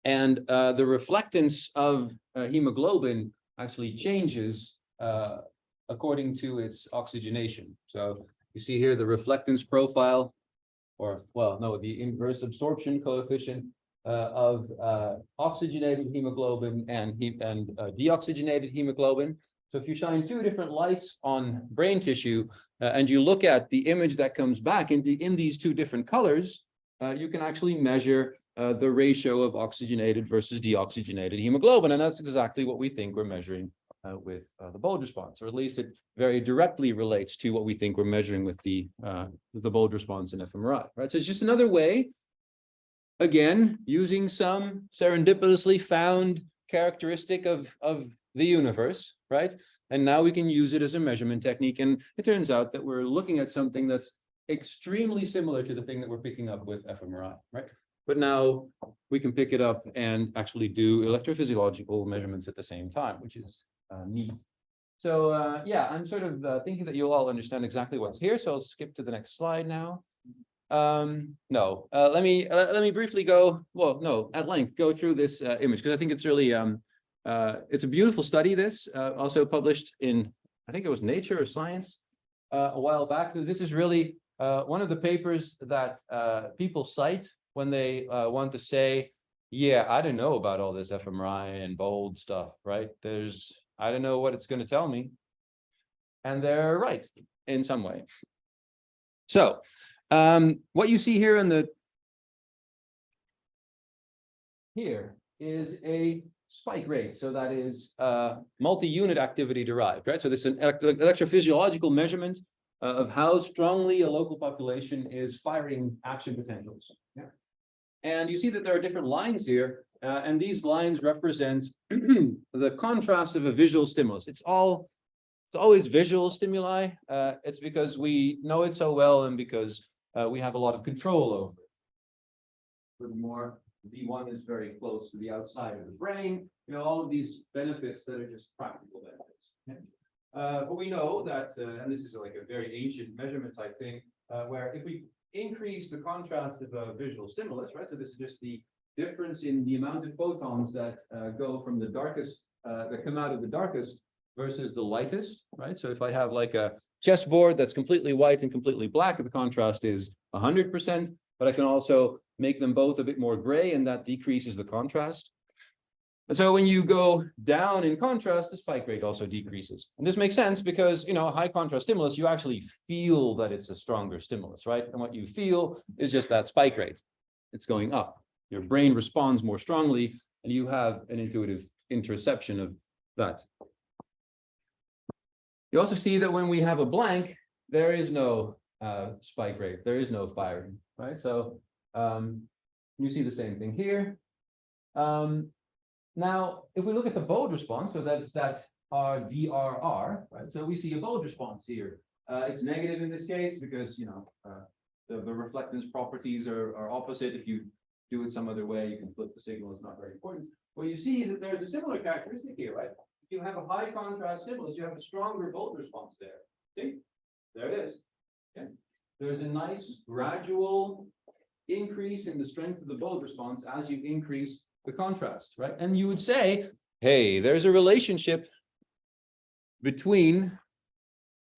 And the reflectance of hemoglobin actually changes according to its oxygenation. So you see here the reflectance profile, or well, no, the inverse absorption coefficient of oxygenated hemoglobin and deoxygenated hemoglobin. So if you shine two different lights on brain tissue and you look at the image that comes back in these two different colors, you can actually measure the ratio of oxygenated versus deoxygenated hemoglobin. And that's exactly what we think we're measuring with the bold response, or at least it very directly relates to what we think we're measuring with the bold response in fMRI, right? So it's just another way, again, using some serendipitously found characteristic of the universe, right? And now we can use it as a measurement technique. And it turns out that we're looking at something that's extremely similar to the thing that we're picking up with fMRI, right? But now we can pick it up and actually do electrophysiological measurements at the same time, which is neat. So yeah, I'm sort of thinking that you'll all understand exactly what's here. So I'll skip to the next slide now. No, let me briefly go, well, no, at length go through this image, because I think it's really, it's a beautiful study, this, also published in, I think it was Nature or Science a while back. So this is really one of the papers that people cite when they want to say, yeah, I don't know about all this fMRI and bold stuff, right? I don't know what it's going to tell me. And they're right in some way. So what you see here here is a spike rate. So that is multi-unit activity derived, right? So this is an electrophysiological measurement of how strongly a local population is firing action potentials. Yeah. And you see that there are different lines here, and these lines represent the contrast of a visual stimulus. It's always visual stimuli. It's because we know it so well, and because we have a lot of control over it. Furthermore, V1 is very close to the outside of the brain. You know, all of these benefits that are just practical benefits. Okay? But we know that, and this is like a very ancient measurement type thing, where if we increase the contrast of a visual stimulus, right? So this is just the difference in the amount of photons that go from the darkest, that come out of the darkest versus the lightest, right? So if I have like a chessboard that's completely white and completely black, the contrast is 100%, but I can also make them both a bit more gray, and that decreases the contrast. And so when you go down in contrast, the spike rate also decreases. And this makes sense because, you know, a high contrast stimulus, you actually feel that it's a stronger stimulus, right? And what you feel is just that spike rate. It's going up. Your brain responds more strongly, and you have an intuitive interception of that. You also see that when we have a blank, there is no spike rate. There is no firing, right? So you see the same thing here. Now, if we look at the bold response, so that's that our DRR, right? So we see a bulge response here. It's negative in this case because, the reflectance properties are opposite. If you do it some other way, you can flip the signal. It's not very important. Well, you see that there's a similar characteristic here, right? If you have a high contrast stimulus, you have a stronger bulge response there. See? There it is. Okay. There's a nice gradual increase in the strength of the bulge response as you increase the contrast, right? And you would say, hey, there's a relationship between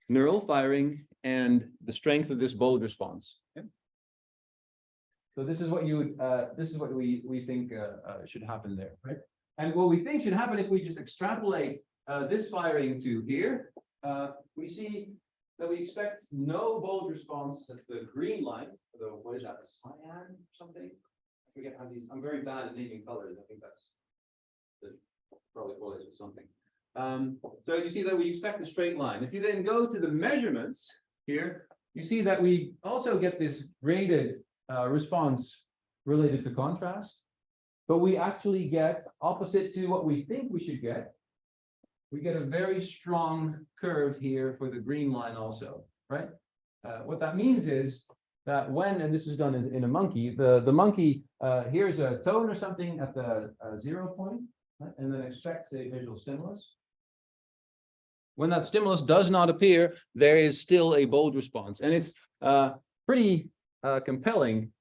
neural firing and the strength of this bulge response. Okay? So this is what you would, this is what we think should happen there, right? And what we think should happen if we just extrapolate this firing to here, we see that we expect no bulge response. That's the green line. Although, what is that? A cyan or something? I forget how these. I'm very bad at naming colors. I think that's probably correlates with something. So you see that we expect a straight line. If you then go to the measurements here, you see that we also get this graded response related to contrast, but we actually get opposite to what we think we should get. We get a very strong curve here for the green line also, right? What that means is that when, and this is done in a monkey, the monkey, here's a tone or something at the 0 point, right? And then expects a visual stimulus. When that stimulus does not appear, there is still a bulge response. And it's pretty compelling.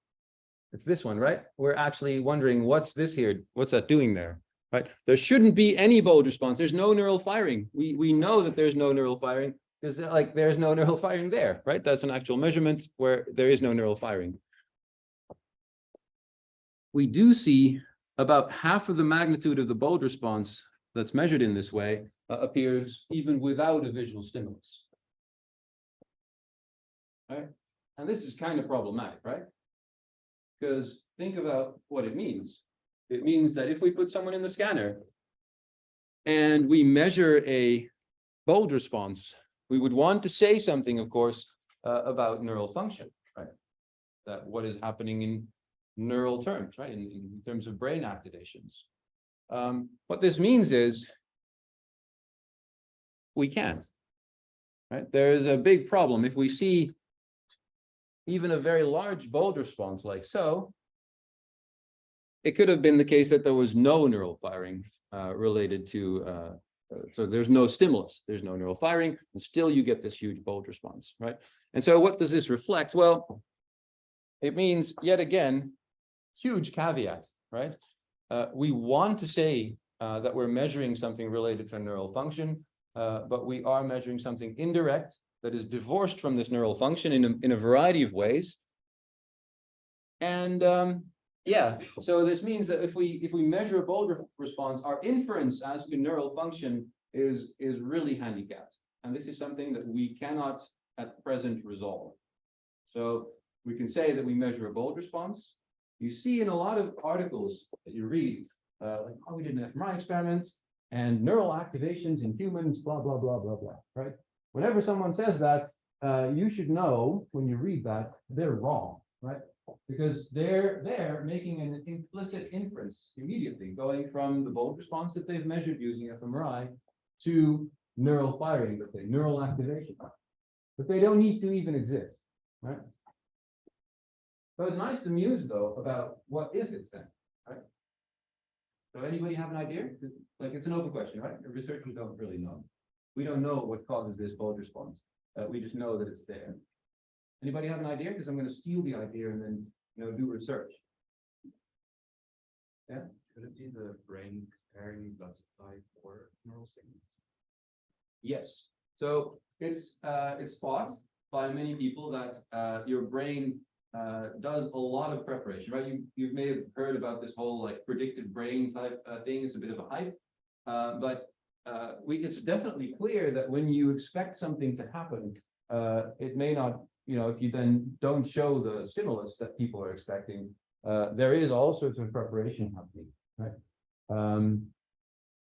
It's this one, right? We're actually wondering, what's this here? What's that doing there? Right? There shouldn't be any bulge response. There's no neural firing. We know that there's no neural firing because there's no neural firing there, right? That's an actual measurement where there is no neural firing. We do see about half of the magnitude of the bulge response that's measured in this way appears even without a visual stimulus. Right? And this is kind of problematic, right? Because think about what it means. It means that if we put someone in the scanner and we measure a bulge response, we would want to say something, of course, about neural function, right? That what is happening in neural terms, right? In terms of brain activations. What this means is we can't, right? There is a big problem. If we see even a very large bulge response like so, it could have been the case that there was no neural firing related to, so there's no stimulus, there's no neural firing, and still you get this huge bulge response, right? And so what does this reflect? Well, it means, yet again, huge caveat, right? We want to say that we're measuring something related to neural function, but we are measuring something indirect that is divorced from this neural function in a variety of ways. And yeah, so this means that if we measure a bulge response, our inference as to neural function is really handicapped. And this is something that we cannot at present resolve. So we can say that we measure a bulge response. You see in a lot of articles that you read, like, oh, we did an fMRI experiment and neural activations in humans, blah, blah, blah, blah, blah, right? Whenever someone says that, you should know when you read that, they're wrong, right? Because they're making an implicit inference immediately, going from the bulge response that they've measured using fMRI to neural firing, let's say, neural activation. But they don't need to even exist, right? So it's nice to muse, though, about what is it then, right? So anybody have an idea? Like, it's an open question, right? The researchers don't really know. We don't know what causes this bulge response. We just know that it's there. Anybody have an idea? Because I'm going to steal the idea and then, do research. Yeah. Could it be the brain preparing blood supply for neural signals? Yes. So it's thought by many people that your brain does a lot of preparation, right? You may have heard about this whole like predictive brain type thing. It's a bit of a hype, but it's definitely clear that when you expect something to happen, it may not. If you then don't show the stimulus that people are expecting, there is all sorts of preparation happening, right?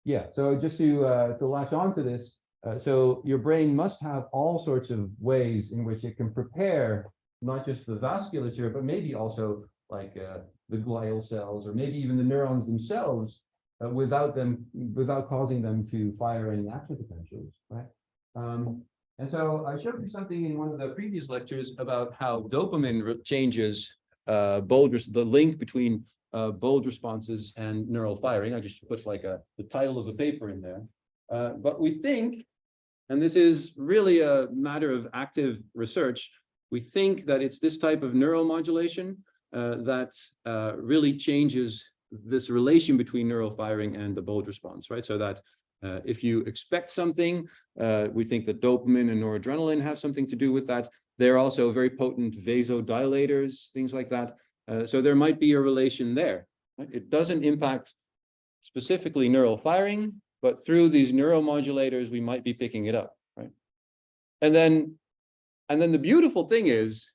Yeah, so just to latch on to this, so your brain must have all sorts of ways in which it can prepare not just the vasculature, but maybe also like the glial cells, or maybe even the neurons themselves without causing them to fire any action potentials, right? And so I showed you something in one of the previous lectures about how dopamine changes the link between bold responses and neural firing. I just put like the title of the paper in there. But we think, and this is really a matter of active research, we think that it's this type of neuromodulation that really changes this relation between neural firing and the bold response, right? So that if you expect something, we think that dopamine and noradrenaline have something to do with that. They're also very potent vasodilators, things like that. So there might be a relation there. Right? It doesn't impact specifically neural firing, but through these neuromodulators, we might be picking it up, right? And then the beautiful thing is,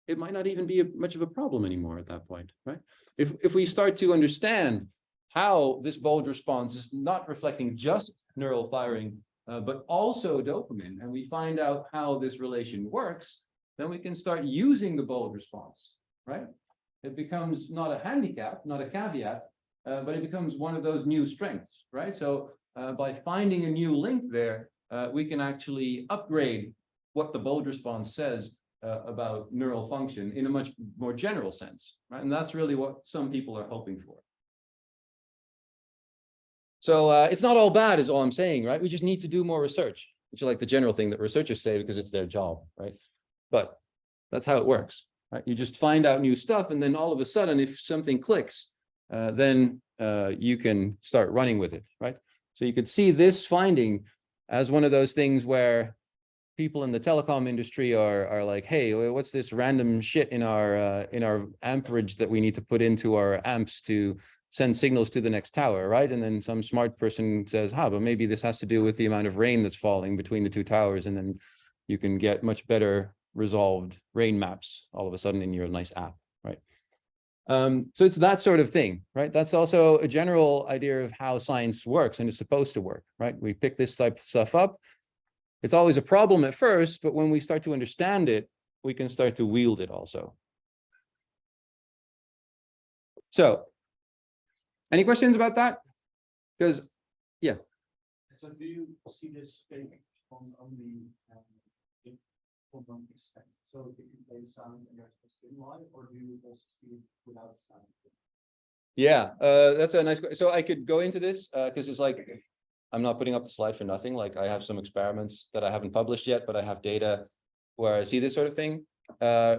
it might not even be much of a problem anymore at that point, right? If we start to understand how this bold response is not reflecting just neural firing, but also dopamine, and we find out how this relation works, then we can start using the bold response, right? It becomes not a handicap, not a caveat, but it becomes one of those new strengths, right? So by finding a new link there, we can actually upgrade what the bold response says about neural function in a much more general sense, right? And that's really what some people are hoping for. So it's not all bad is all I'm saying, right? We just need to do more research, which is like the general thing that researchers say because it's their job, right? But that's how it works, right? You just find out new stuff, and then all of a sudden, if something clicks, then you can start running with it, right? So you could see this finding as one of those things where people in the telecom industry are like, hey, what's this random shit in our amperage that we need to put into our amps to send signals to the next tower, right? And then some smart person says, but maybe this has to do with the amount of rain that's falling between the two towers, and then you can get much better resolved rain maps all of a sudden in your nice app, right? So it's that sort of thing, right? That's also a general idea of how science works and is supposed to work, right? We pick this type of stuff up. It's always a problem at first, but when we start to understand it, we can start to wield it also. So, any questions about that? Because, yeah. So do you see this fake on the if one extent? So if you play sound and there's a stimuli, or do you also see it without sound? Yeah, that's a nice question. So I could go into this because it's like, I'm not putting up the slide for nothing. Like I have some experiments that I haven't published yet, but I have data where I see this sort of thing.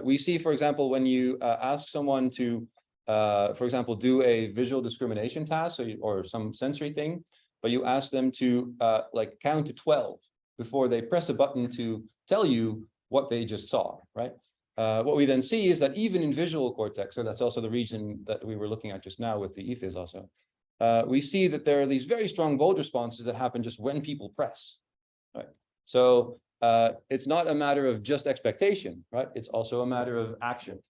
We see, for example, when you ask someone to, for example, do a visual discrimination task or some sensory thing, but you ask them to like count to 12 before they press a button to tell you what they just saw, right? What we then see is that even in visual cortex, so that's also the region that we were looking at just now with the ePhys also, we see that there are these very strong bold responses that happen just when people press, right? So it's not a matter of just expectation, right? It's also a matter of action.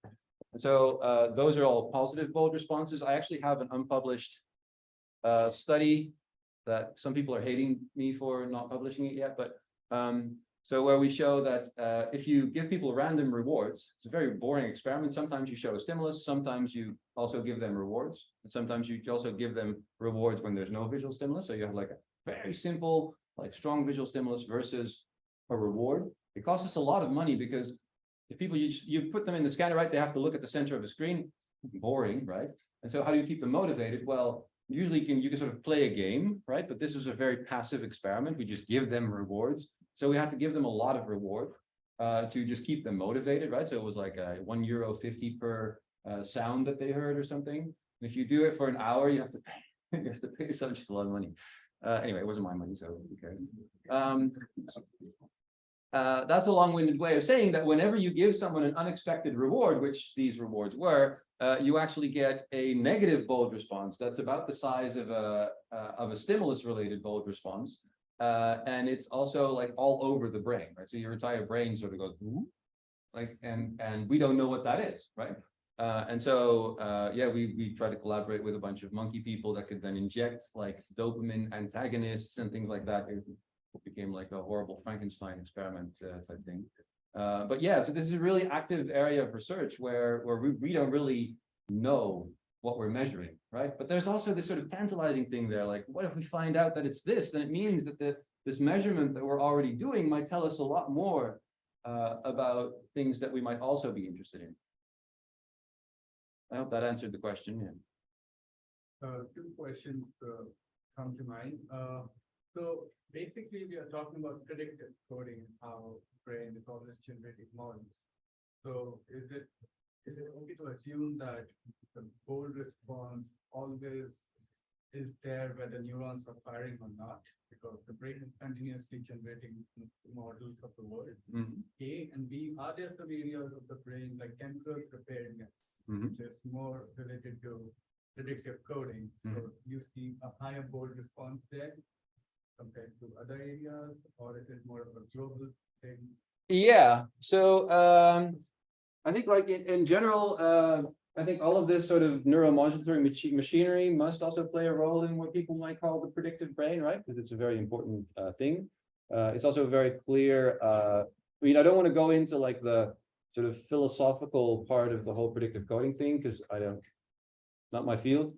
And so those are all positive bold responses. I actually have an unpublished study that some people are hating me for not publishing it yet, but so where we show that if you give people random rewards, it's a very boring experiment. Sometimes you show a stimulus, sometimes you also give them rewards, and sometimes you also give them rewards when there's no visual stimulus. So you have like a very simple, like strong visual stimulus versus a reward. It costs us a lot of money because if people, you put them in the scanner, right, they have to look at the center of the screen, boring, right? And so how do you keep them motivated? Well, usually you can sort of play a game, right? But this was a very passive experiment. We just give them rewards. So we had to give them a lot of reward to just keep them motivated, right? So it was like €1.50 per sound that they heard or something. And if you do it for an hour, you have to pay such a lot of money. Anyway, it wasn't my money, so who cares? That's a long-winded way of saying that whenever you give someone an unexpected reward, which these rewards were, you actually get a negative bold response that's about the size of a stimulus-related bold response. And it's also like all over the brain, right? So your entire brain sort of goes, ooh, like, and we don't know what that is, right? And so, yeah, we try to collaborate with a bunch of monkey people that could then inject like dopamine antagonists and things like that. It became like a horrible Frankenstein experiment type thing. But yeah, so this is a really active area of research where we don't really know what we're measuring, right? But there's also this sort of tantalizing thing there, like, what if we find out that it's this? Then it means that this measurement that we're already doing might tell us a lot more about things that we might also be interested in. I hope that answered the question. Yeah. Two questions come to mind. So basically, we are talking about predictive coding, how brain is always generating models. So is it okay to assume that the bold response always is there whether neurons are firing or not? Because the brain is continuously generating models of the world. A, and B, are there some areas of the brain like chemical preparedness, which is more related to predictive coding? So you see a higher bold response there compared to other areas, or is it more of a global thing? Yeah, so I think like in general, I think all of this sort of neuromodulatory machinery must also play a role in what people might call the predictive brain, right? Because it's a very important thing. It's also very clear. I mean, I don't want to go into like the sort of philosophical part of the whole predictive coding thing, because not my field.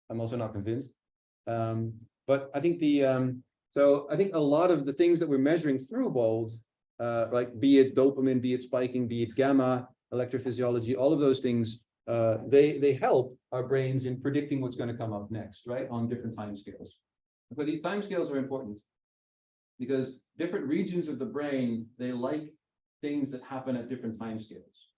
I'm also not convinced. But I think so I think a lot of the things that we're measuring through BOLD, like be it dopamine, be it spiking, be it gamma, electrophysiology, all of those things, they help our brains in predicting what's going to come up next, right, on different time scales. But these time scales are important because different regions of the brain, they like things that happen at different time scales,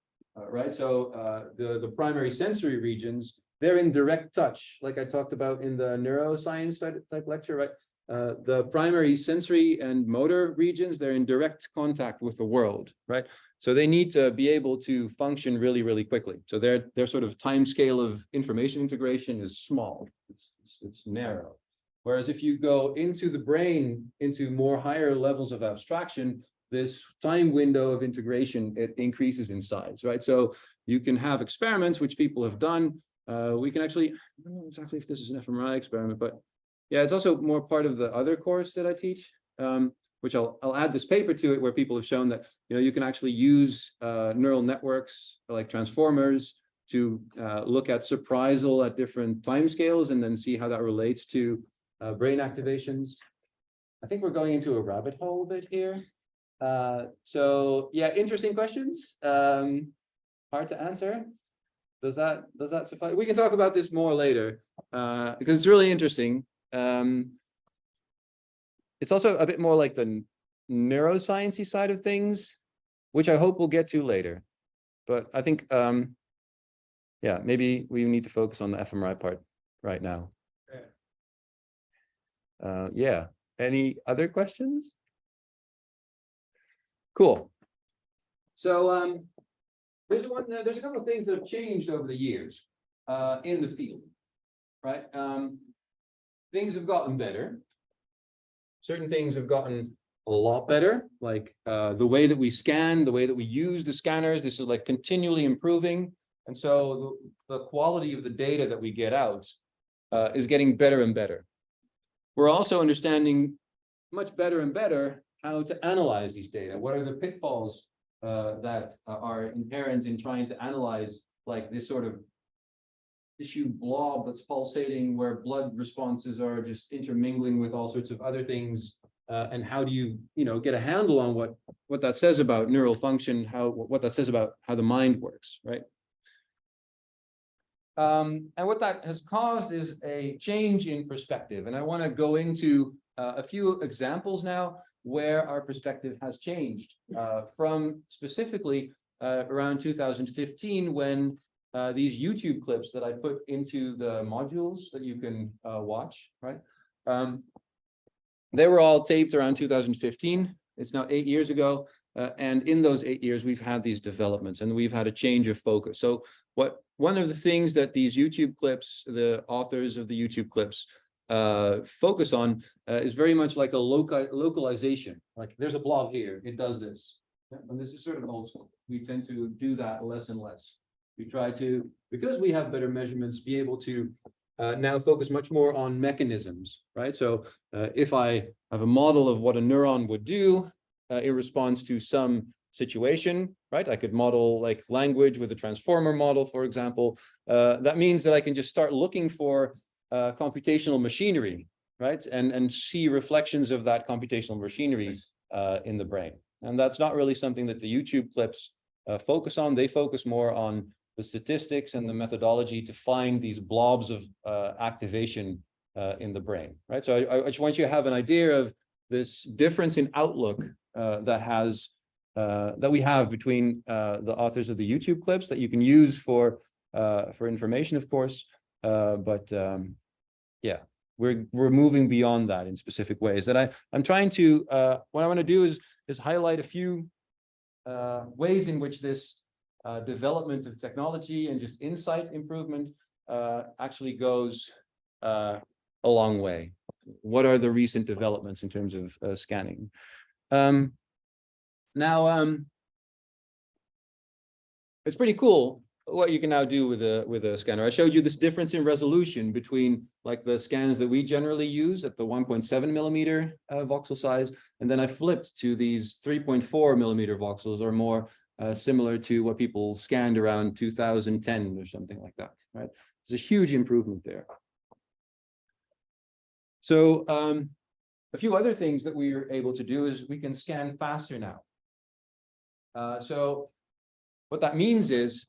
right? So the primary sensory regions, they're in direct touch, like I talked about in the neuroscience type lecture, right? The primary sensory and motor regions, they're in direct contact with the world, right? So they need to be able to function really, really quickly. So their sort of time scale of information integration is small, it's narrow. Whereas if you go into the brain, into more higher levels of abstraction, this time window of integration, it increases in size, right? So you can have experiments, which people have done. We can actually, I don't know exactly if this is an fMRI experiment, but yeah, it's also more part of the other course that I teach, which I'll add this paper to it where people have shown that, you know, you can actually use neural networks like transformers to look at surprisal at different timescales and then see how that relates to brain activations. I think we're going into a rabbit hole a bit here. So yeah, interesting questions. Hard to answer. Does that suffice? We can talk about this more later because it's really interesting. It's also a bit more like the neuroscience-y side of things, which I hope we'll get to later. But I think, yeah, maybe we need to focus on the fMRI part right now. Yeah. Any other questions? Cool. So there's a couple of things that have changed over the years in the field, right? Things have gotten better. Certain things have gotten a lot better, like the way that we scan, the way that we use the scanners. This is like continually improving. And so the quality of the data that we get out is getting better and better. We're also understanding much better and better how to analyze these data. What are the pitfalls that are inherent in trying to analyze like this sort of tissue blob that's pulsating where blood responses are just intermingling with all sorts of other things, and how do you get a handle on what that says about neural function, what that says about how the mind works, right? And what that has caused is a change in perspective, and I want to go into a few examples now where our perspective has changed from specifically around 2015 when these YouTube clips that I put into the modules that you can watch, right? They were all taped around 2015. It's now 8 years ago. And in those 8 years, we've had these developments and we've had a change of focus. So one of the things that these YouTube clips, the authors of the YouTube clips focus on is very much like a localization. Like there's a blob here, it does this. And this is sort of old school. We tend to do that less and less. We try to, because we have better measurements, be able to now focus much more on mechanisms, right? So if I have a model of what a neuron would do in response to some situation, right? I could model like language with a transformer model, for example. That means that I can just start looking for computational machinery, right? And see reflections of that computational machinery in the brain. And that's not really something that the YouTube clips focus on. They focus more on the statistics and the methodology to find these blobs of activation in the brain, right? So I just want you to have an idea of this difference in outlook that we have between the authors of the YouTube clips that you can use for information, of course, yeah, we're moving beyond that in specific ways. That I'm trying to what I want to do is highlight a few ways in which this development of technology and just insight improvement actually goes a long way. What are the recent developments in terms of scanning? Now, it's pretty cool what you can now do with a scanner. I showed you this difference in resolution between like the scans that we generally use at the 1.7 millimeter voxel size, and then I flipped to these 3.4 millimeter voxels, or more similar to what people scanned around 2010 or something like that, right? There's a huge improvement there. So a few other things that we are able to do is we can scan faster now. So what that means is,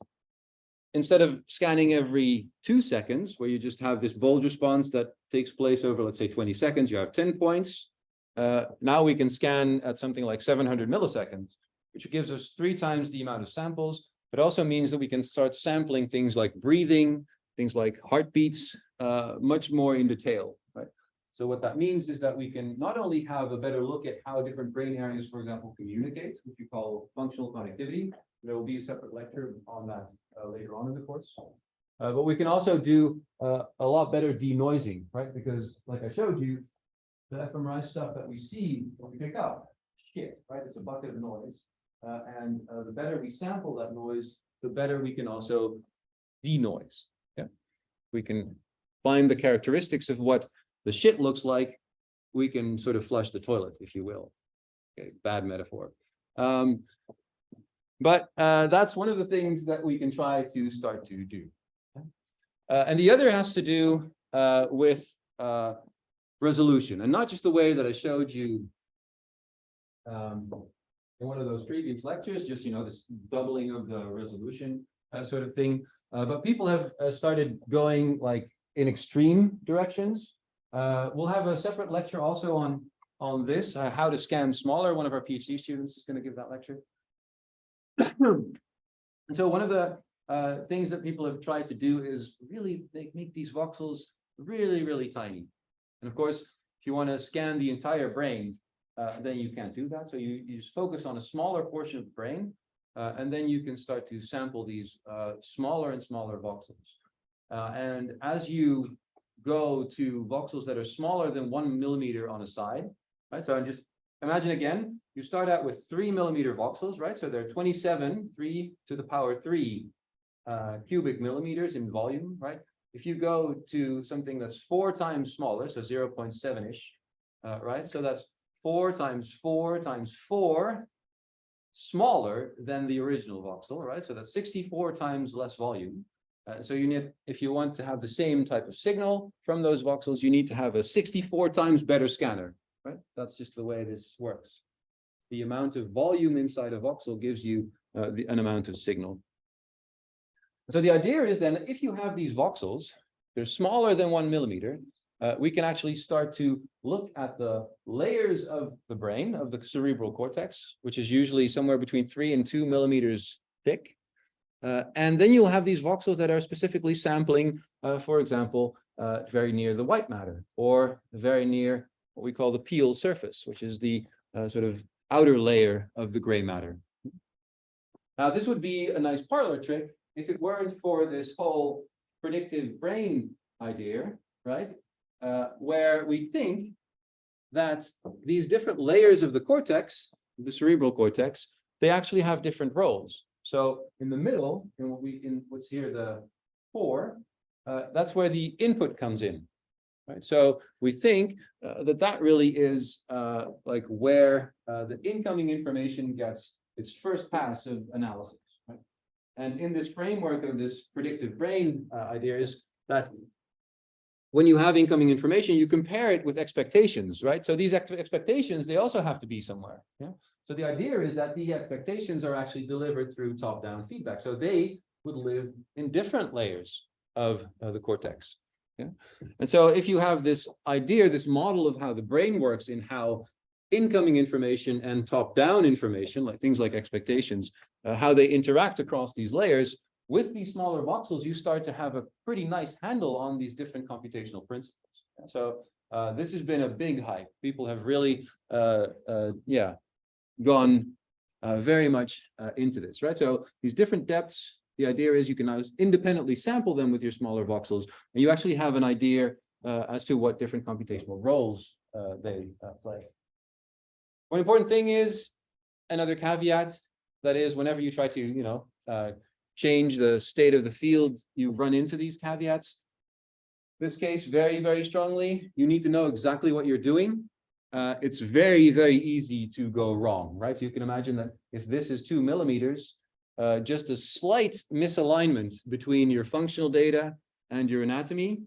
instead of scanning every 2 seconds, where you just have this bold response that takes place over, let's say, 20 seconds, you have 10 points. Now we can scan at something like 700 milliseconds, which gives us 3 times the amount of samples. It also means that we can start sampling things like breathing, things like heartbeats, much more in detail, right? So what that means is that we can not only have a better look at how different brain areas, for example, communicate, which we call functional connectivity. There will be a separate lecture on that later on in the course. But we can also do a lot better denoising, right? Because like I showed you, the fMRI stuff that we see, what we pick up, shit, right? It's a bucket of noise. And the better we sample that noise, the better we can also denoise. Yeah, we can find the characteristics of what the shit looks like. We can sort of flush the toilet, if you will. Okay, bad metaphor. But that's one of the things that we can try to start to do. And the other has to do with resolution, and not just the way that I showed you in one of those previous lectures, just, you know, this doubling of the resolution sort of thing. But people have started going like in extreme directions. We'll have a separate lecture also on this, how to scan smaller. One of our PhD students is going to give that lecture. And so one of the things that people have tried to do is really make these voxels really, really tiny. And of course, if you want to scan the entire brain, then you can't do that. So you just focus on a smaller portion of the brain, and then you can start to sample these smaller and smaller voxels. And as you go to voxels that are smaller than 1 millimeter on a side, right? So just imagine again, you start out with 3 millimeter voxels, right? So they're 27, 3 to the power 3 cubic millimeters in volume, right? If you go to something that's 4 times smaller, so 0.7-ish, right? So that's 4 times 4 times 4 smaller than the original voxel, right? So that's 64 times less volume. So you need, if you want to have the same type of signal from those voxels, you need to have a 64 times better scanner, right? That's just the way this works. The amount of volume inside a voxel gives you an amount of signal. So the idea is then, if you have these voxels, they're smaller than 1 millimeter, we can actually start to look at the layers of the brain, of the cerebral cortex, which is usually somewhere between 3 and 2 millimeters thick. And then you'll have these voxels that are specifically sampling, for example, very near the white matter, or very near what we call the Peel surface, which is the sort of outer layer of the gray matter. Now, this would be a nice parlor trick if it weren't for this whole predictive brain idea, right? Where we think that these different layers of the cortex, the cerebral cortex, they actually have different roles. So in the middle, in what's here, the 4, that's where the input comes in, right? So we think that really is like where the incoming information gets its first pass of analysis, right? And in this framework of this predictive brain idea is that when you have incoming information, you compare it with expectations, right? So these expectations, they also have to be somewhere. Yeah. So the idea is that the expectations are actually delivered through top-down feedback. So they would live in different layers of the cortex. Yeah. And so if you have this idea, this model of how the brain works in how incoming information and top-down information, like things like expectations, how they interact across these layers, with these smaller voxels, you start to have a pretty nice handle on these different computational principles. So this has been a big hype. People have really, gone very much into this, right? So these different depths, the idea is you can now independently sample them with your smaller voxels, and you actually have an idea as to what different computational roles they play. One important thing is another caveat, that is whenever you try to, change the state of the field, you run into these caveats. This case, very, very strongly, you need to know exactly what you're doing. It's very, very easy to go wrong, right? You can imagine that if this is 2 millimeters, just a slight misalignment between your functional data and your anatomy,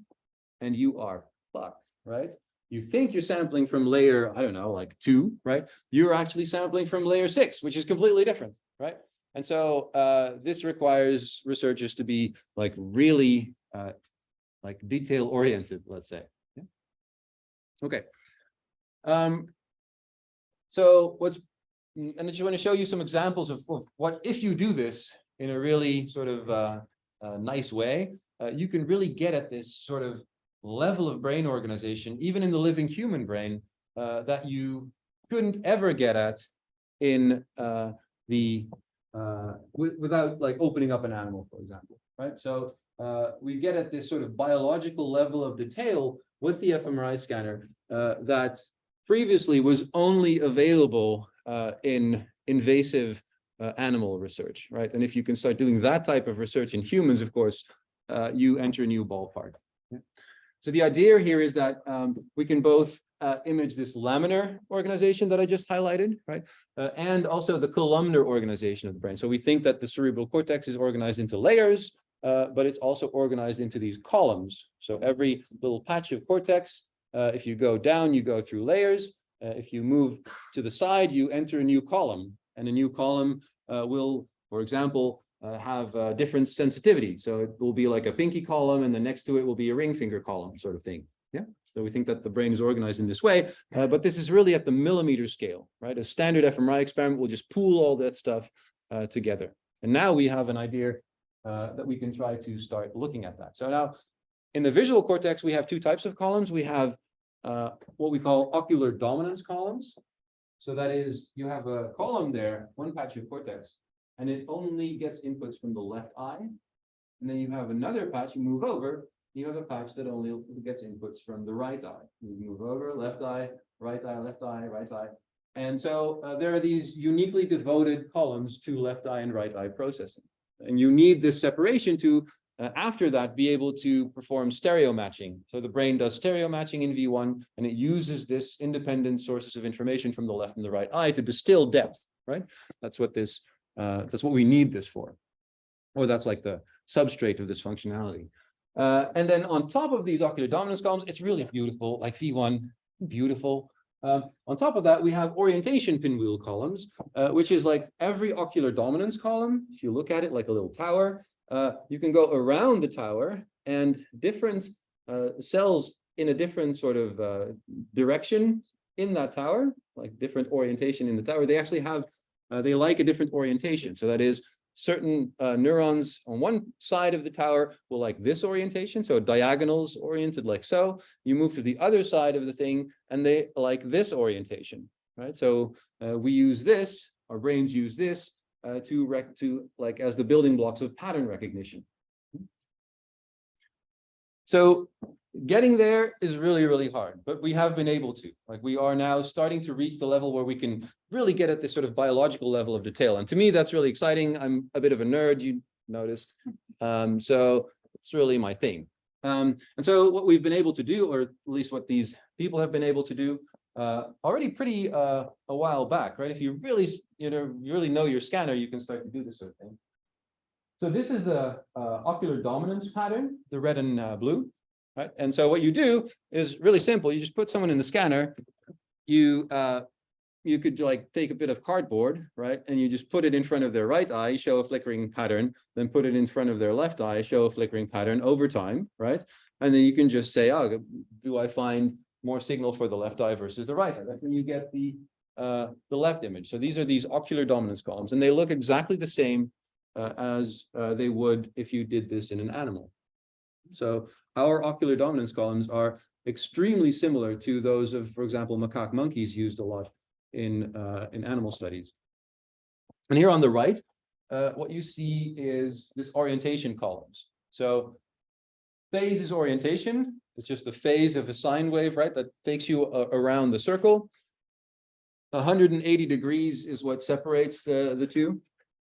and you are fucked, right? You think you're sampling from layer, I don't know, like 2, right? You're actually sampling from layer 6, which is completely different, right? And so this requires researchers to be like really like detail oriented, let's say. Yeah. Okay. So and I just want to show you some examples of what, if you do this in a really sort of nice way, you can really get at this sort of level of brain organization, even in the living human brain, that you couldn't ever get at in without like opening up an animal, for example, right? So we get at this sort of biological level of detail with the fMRI scanner that previously was only available in invasive animal research, right? And if you can start doing that type of research in humans, of course, you enter a new ballpark. Yeah. So the idea here is that we can both image this laminar organization that I just highlighted, right? And also the columnar organization of the brain. So we think that the cerebral cortex is organized into layers, but it's also organized into these columns. So every little patch of cortex, if you go down, you go through layers. If you move to the side, you enter a new column, and a new column will, for example, have different sensitivity. So it will be like a pinky column, and then next to it will be a ring finger column sort of thing. Yeah. So we think that the brain is organized in this way, but this is really at the millimeter scale, right? A standard fMRI experiment will just pool all that stuff together. And now we have an idea that we can try to start looking at that. So now in the visual cortex, we have 2 types of columns. We have what we call ocular dominance columns. So that is, you have a column there, one patch of cortex, and it only gets inputs from the left eye. And then you have another patch, you move over, you have a patch that only gets inputs from the right eye. You move over, left eye, right eye, left eye, right eye. And so there are these uniquely devoted columns to left eye and right eye processing. And you need this separation to, after that, be able to perform stereo matching. So the brain does stereo matching in V1, and it uses this independent sources of information from the left and the right eye to distill depth, right? That's what this, that's what we need this for. Or that's like the substrate of this functionality. And then on top of these ocular dominance columns, it's really beautiful, like V1, beautiful. On top of that, we have orientation pinwheel columns, which is like every ocular dominance column. If you look at it like a little tower, you can go around the tower, and different cells in a different sort of direction in that tower, like different orientation in the tower, they actually have, they like a different orientation. So that is, certain neurons on one side of the tower will like this orientation, so diagonals oriented like so. You move to the other side of the thing, and they like this orientation, right? So we use this, our brains use this to like as the building blocks of pattern recognition. So getting there is really, really hard, but we have been able to. Like, we are now starting to reach the level where we can really get at this sort of biological level of detail. And to me, that's really exciting. I'm a bit of a nerd, you noticed. So it's really my thing. And so what we've been able to do, or at least what these people have been able to do, already pretty a while back, right? If you really, you really know your scanner, you can start to do this sort of thing. So this is the ocular dominance pattern, the red and blue, right? And so what you do is really simple. You just put someone in the scanner. You could like take a bit of cardboard, right? And you just put it in front of their right eye, show a flickering pattern, then put it in front of their left eye, show a flickering pattern over time, right? And then you can just say, oh, do I find more signal for the left eye versus the right eye? That's when you get the left image. So these are these ocular dominance columns, and they look exactly the same as they would if you did this in an animal. So our ocular dominance columns are extremely similar to those of, for example, macaque monkeys used a lot in animal studies. And here on the right, what you see is this orientation columns. So phase is orientation. It's just the phase of a sine wave, right? That takes you around the circle. 180 degrees is what separates the two,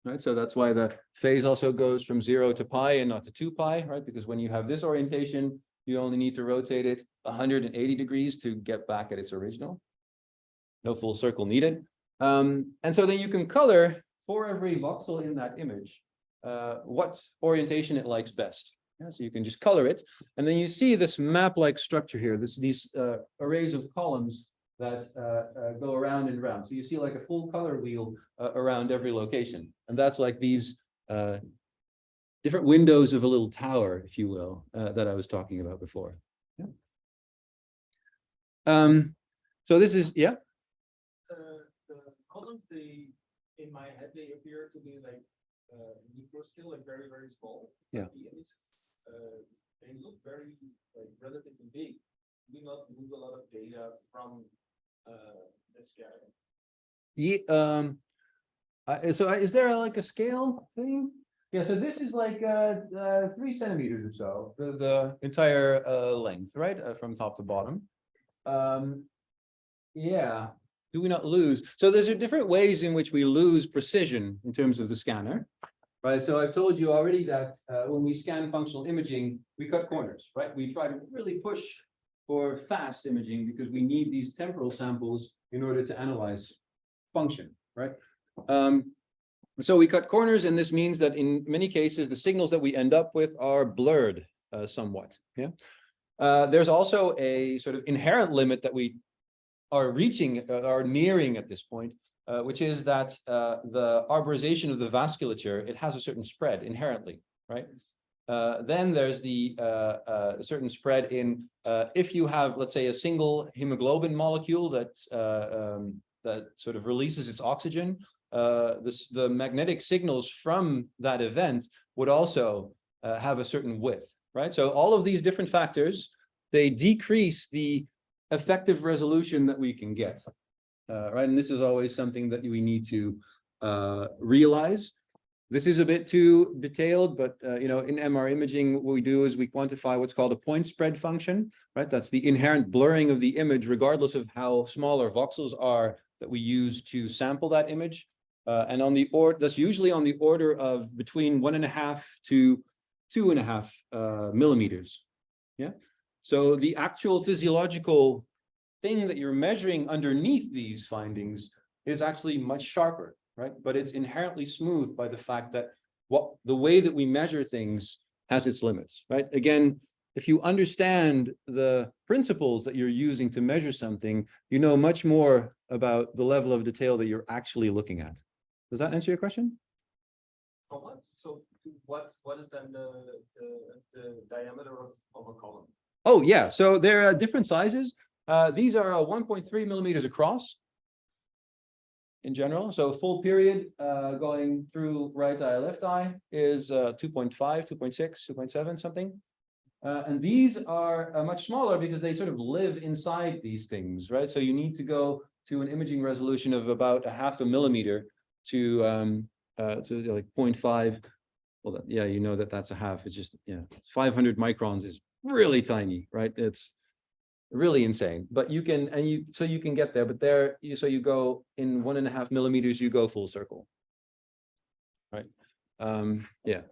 right? So that's why the phase also goes from 0 to pi and not to 2 pi, right? Because when you have this orientation, you only need to rotate it 180 degrees to get back at its original. No full circle needed. And so then you can color for every voxel in that image what orientation it likes best. Yeah, so you can just color it. And then you see this map-like structure here, these arrays of columns that go around and around. So you see like a full color wheel around every location. And that's like these different windows of a little tower, if you will, that I was talking about before. Yeah. So this is, yeah. The columns, in my head, they appear to be like micro scale, like very, very small. Yeah. The images, they look very like relatively big. Do not lose a lot of data from the scanner. Yeah. So is there like a scale thing? Yeah. So this is like 3 centimeters or so, the entire length, right, from top to bottom. Yeah. Do we not lose? So there's different ways in which we lose precision in terms of the scanner, right? So I've told you already that when we scan functional imaging, we cut corners, right? We try to really push for fast imaging because we need these temporal samples in order to analyze function, right? So we cut corners, and this means that in many cases, the signals that we end up with are blurred somewhat, yeah? There's also a sort of inherent limit that we are reaching, are nearing at this point, which is that the arborization of the vasculature, it has a certain spread inherently, right? Then there's the certain spread in if you have, let's say, a single hemoglobin molecule that that sort of releases its oxygen, the magnetic signals from that event would also have a certain width, right? So all of these different factors, they decrease the effective resolution that we can get, right? And this is always something that we need to realize. This is a bit too detailed, but you know, in MR imaging, what we do is we quantify what's called a point spread function, right? That's the inherent blurring of the image, regardless of how small our voxels are that we use to sample that image. And on the that's usually on the order of between 1.5 to 2.5 millimeters. Yeah. So the actual physiological thing that you're measuring underneath these findings is actually much sharper, right? But it's inherently smooth by the fact that the way that we measure things has its limits, right? Again, if you understand the principles that you're using to measure something, you know much more about the level of detail that you're actually looking at. Does that answer your question? So what is then the diameter of a column? Oh, yeah. So there are different sizes. These are 1.3 millimeters across in general. So full period going through right eye, left eye is 2.5, 2.6, 2.7 something. And these are much smaller because they sort of live inside these things, right? So you need to go to an imaging resolution of about 0.5 millimeter to like 0.5. Well, yeah, you know that's a half. It's just, yeah, 500 microns is really tiny, right? It's really insane, but you can, so you can get there, but there, so you go in 1.5 millimeters, you go full circle, right? Yeah.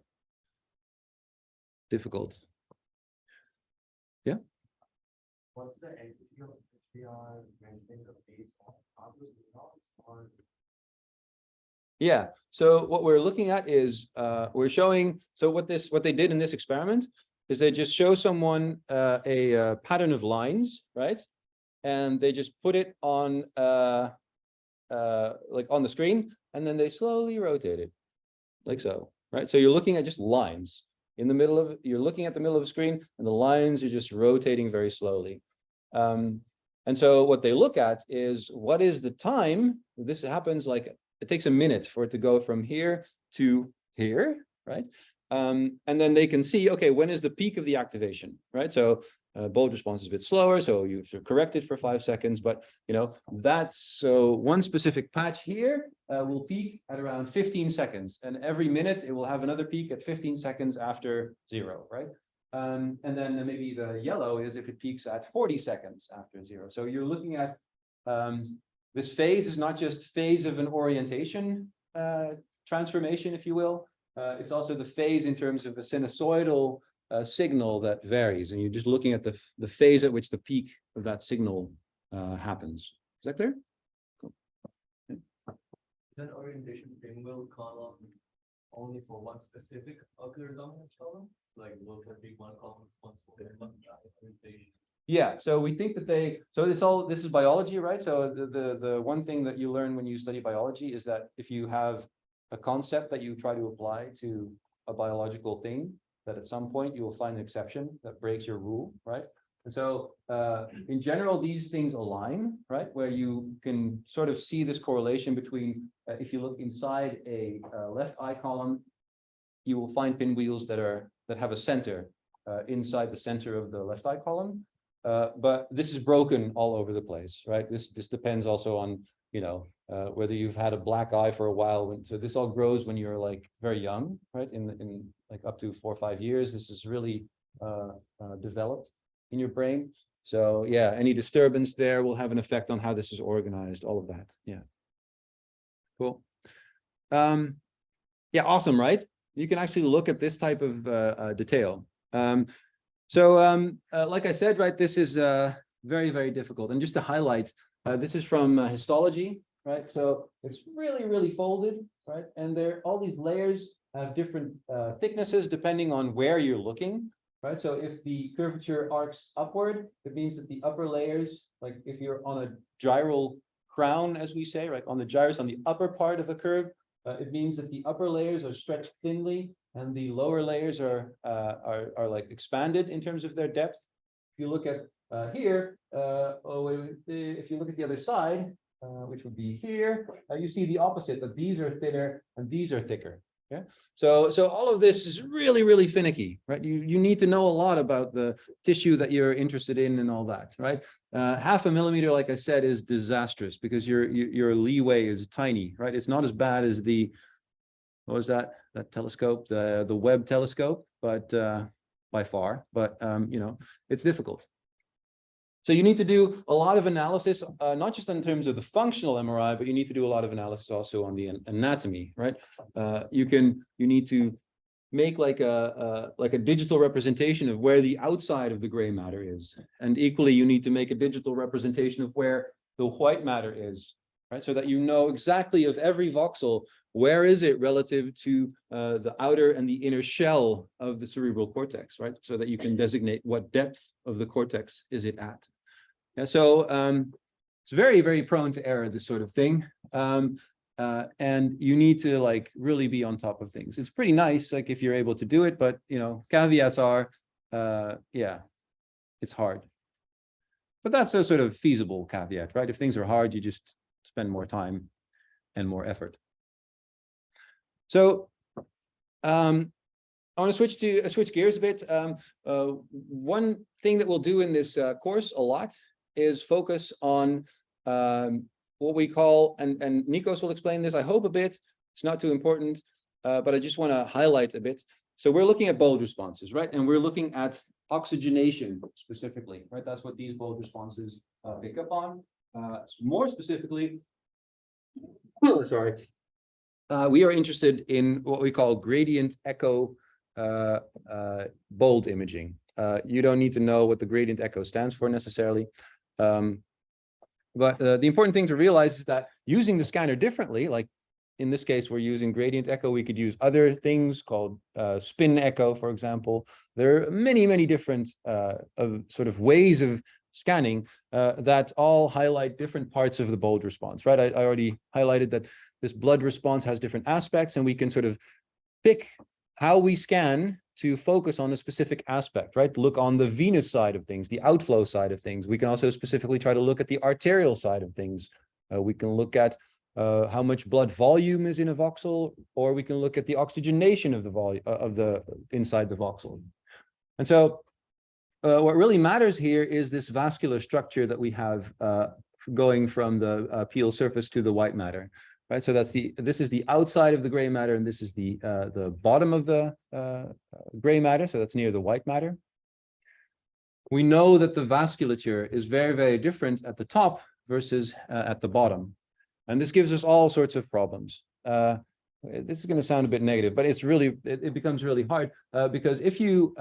Difficult. Yeah. What's the entity of we are measuring the phase of those neurons or Yeah, so what we're looking at is we're showing, so what they did in this experiment is they just show someone a pattern of lines, right? And they just put it on like on the screen, and then they slowly rotate it like so, right? So you're looking at just lines in the middle of, you're looking at the middle of the screen, and the lines are just rotating very slowly. And so what they look at is what is the time, this happens like, it takes a minute for it to go from here to here, right? And then they can see, okay, when is the peak of the activation, right? So bold response is a bit slower, so you sort of correct it for 5 seconds, but you know, that's, so one specific patch here will peak at around 15 seconds, and every minute it will have another peak at 15 seconds after 0, right? And then maybe the yellow is if it peaks at 40 seconds after 0. So you're looking at this phase is not just phase of an orientation transformation, if you will. It's also the phase in terms of a sinusoidal signal that varies, and you're just looking at the phase at which the peak of that signal happens. Is that clear? Cool. then orientation will column only for one specific ocular dominance column? Like will there be one column responsible for one orientation? Yeah, so we think that this is biology, right? So the one thing that you learn when you study biology is that if you have a concept that you try to apply to a biological thing, that at some point you will find an exception that breaks your rule, right? And so in general, these things align, right? Where you can sort of see this correlation between, if you look inside a left eye column, you will find pinwheels that have a center inside the center of the left eye column. But this is broken all over the place, right? This depends also on, you know, whether you've had a black eye for a while. So this all grows when you're like very young, right? In like up to 4 or 5 years, this is really developed in your brain. So yeah, any disturbance there will have an effect on how this is organized, all of that. Yeah. Cool. Yeah, awesome, right? You can actually look at this type of detail. Like I said, right, this is very, very difficult. And just to highlight, this is from histology, right? So it's really, really folded, right? And there, all these layers have different thicknesses depending on where you're looking, right? So if the curvature arcs upward, it means that the upper layers, like if you're on a gyral crown, as we say, right, on the gyrus, on the upper part of a curve, it means that the upper layers are stretched thinly and the lower layers are like expanded in terms of their depth. If you look at here, if you look at the other side, which would be here, you see the opposite, that these are thinner and these are thicker. Yeah. So all of this is really, really finicky, right? You need to know a lot about the tissue that you're interested in and all that, right? 0.5 millimeter, like I said, is disastrous because your leeway is tiny, right? It's not as bad as the, what was that telescope, the Webb telescope, but by far, but you know, it's difficult. So you need to do a lot of analysis, not just in terms of the functional MRI, but you need to do a lot of analysis also on the anatomy, right? You need to make like a digital representation of where the outside of the gray matter is. And equally, you need to make a digital representation of where the white matter is, right? So that you know exactly of every voxel, where is it relative to the outer and the inner shell of the cerebral cortex, right? So that you can designate what depth of the cortex is it at. Yeah, so it's very, very prone to error, this sort of thing. And you need to like really be on top of things. It's pretty nice, like if you're able to do it, but you know, caveats are, yeah, it's hard. But that's a sort of feasible caveat, right? If things are hard, you just spend more time and more effort. So I want to switch gears a bit. One thing that we'll do in this course a lot is focus on what we call, and Nikos will explain this, I hope, a bit. It's not too important, but I just want to highlight a bit. So we're looking at bold responses, right? And we're looking at oxygenation specifically, right? That's what these bold responses pick up on. More specifically, sorry. We are interested in what we call gradient echo bold imaging. You don't need to know what the gradient echo stands for necessarily. But the important thing to realize is that using the scanner differently, like in this case, we're using gradient echo. We could use other things called spin echo, for example. There are many, many different sort of ways of scanning that all highlight different parts of the bold response, right? I already highlighted that this blood response has different aspects, and we can sort of pick how we scan to focus on a specific aspect, right? Look on the venous side of things, the outflow side of things. We can also specifically try to look at the arterial side of things. We can look at how much blood volume is in a voxel, or we can look at the oxygenation of the volume of the inside the voxel. And so what really matters here is this vascular structure that we have going from the peel surface to the white matter. Right, so this is the outside of the gray matter, and this is the bottom of the gray matter. So that's near the white matter. We know that the vasculature is very, very different at the top versus at the bottom, and this gives us all sorts of problems. This is going to sound a bit negative, but it's really it becomes really hard because if you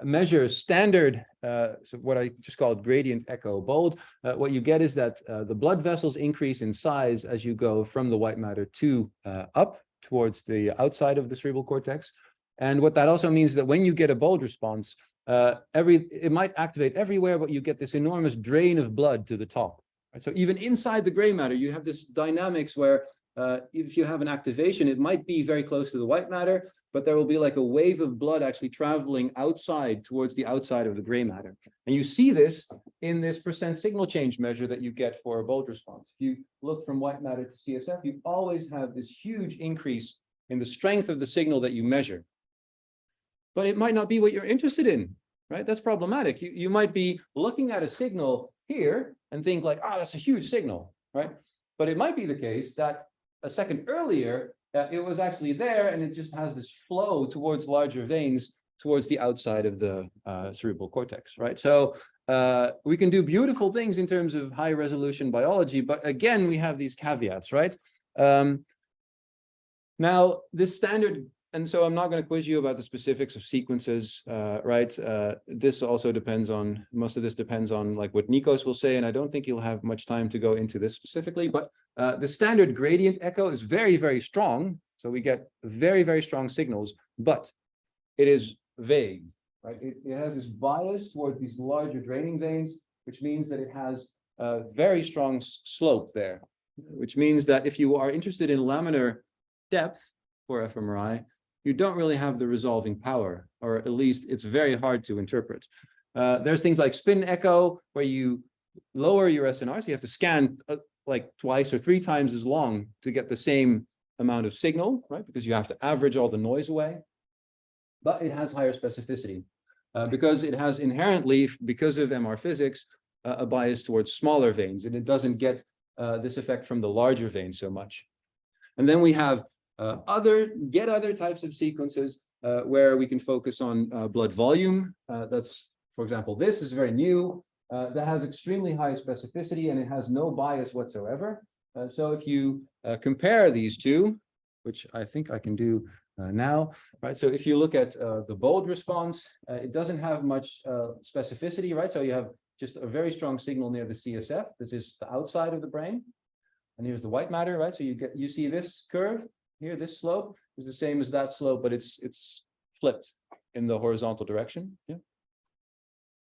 measure standard, so what I just called gradient echo bold, what you get is that the blood vessels increase in size as you go from the white matter to up towards the outside of the cerebral cortex. And what that also means that when you get a bold response, it might activate everywhere, but you get this enormous drain of blood to the top. Right? So even inside the gray matter, you have this dynamics where if you have an activation, it might be very close to the white matter, but there will be like a wave of blood actually traveling outside towards the outside of the gray matter. And you see this in this percent signal change measure that you get for a bold response. If you look from white matter to CSF, you always have this huge increase in the strength of the signal that you measure. But it might not be what you're interested in, right? That's problematic. You might be looking at a signal here and think like, oh, that's a huge signal, right? But it might be the case that a second earlier, it was actually there, and it just has this flow towards larger veins towards the outside of the cerebral cortex, right? So we can do beautiful things in terms of high resolution biology, but again, we have these caveats, right? Now, this standard, and so I'm not going to quiz you about the specifics of sequences, right? This also depends on, most of this depends on like what Nikos will say, and I don't think he'll have much time to go into this specifically, but the standard gradient echo is very, very strong. So we get very, very strong signals, but it is vague, right? It has this bias towards these larger draining veins, which means that it has a very strong slope there, which means that if you are interested in laminar depth for fMRI, you don't really have the resolving power, or at least it's very hard to interpret. There's things like spin echo, where you lower your SNR, so you have to scan like twice or three times as long to get the same amount of signal, right? Because you have to average all the noise away. But it has higher specificity because it has inherently, because of MR physics, a bias towards smaller veins, and it doesn't get this effect from the larger veins so much. And then we have other types of sequences where we can focus on blood volume. That's, for example, this is very new. That has extremely high specificity, and it has no bias whatsoever. So if you compare these two, which I think I can do now, right? So if you look at the bold response, it doesn't have much specificity, right? So you have just a very strong signal near the CSF. This is the outside of the brain. And here's the white matter, right? So you see this curve here, this slope is the same as that slope, but it's flipped in the horizontal direction. Yeah.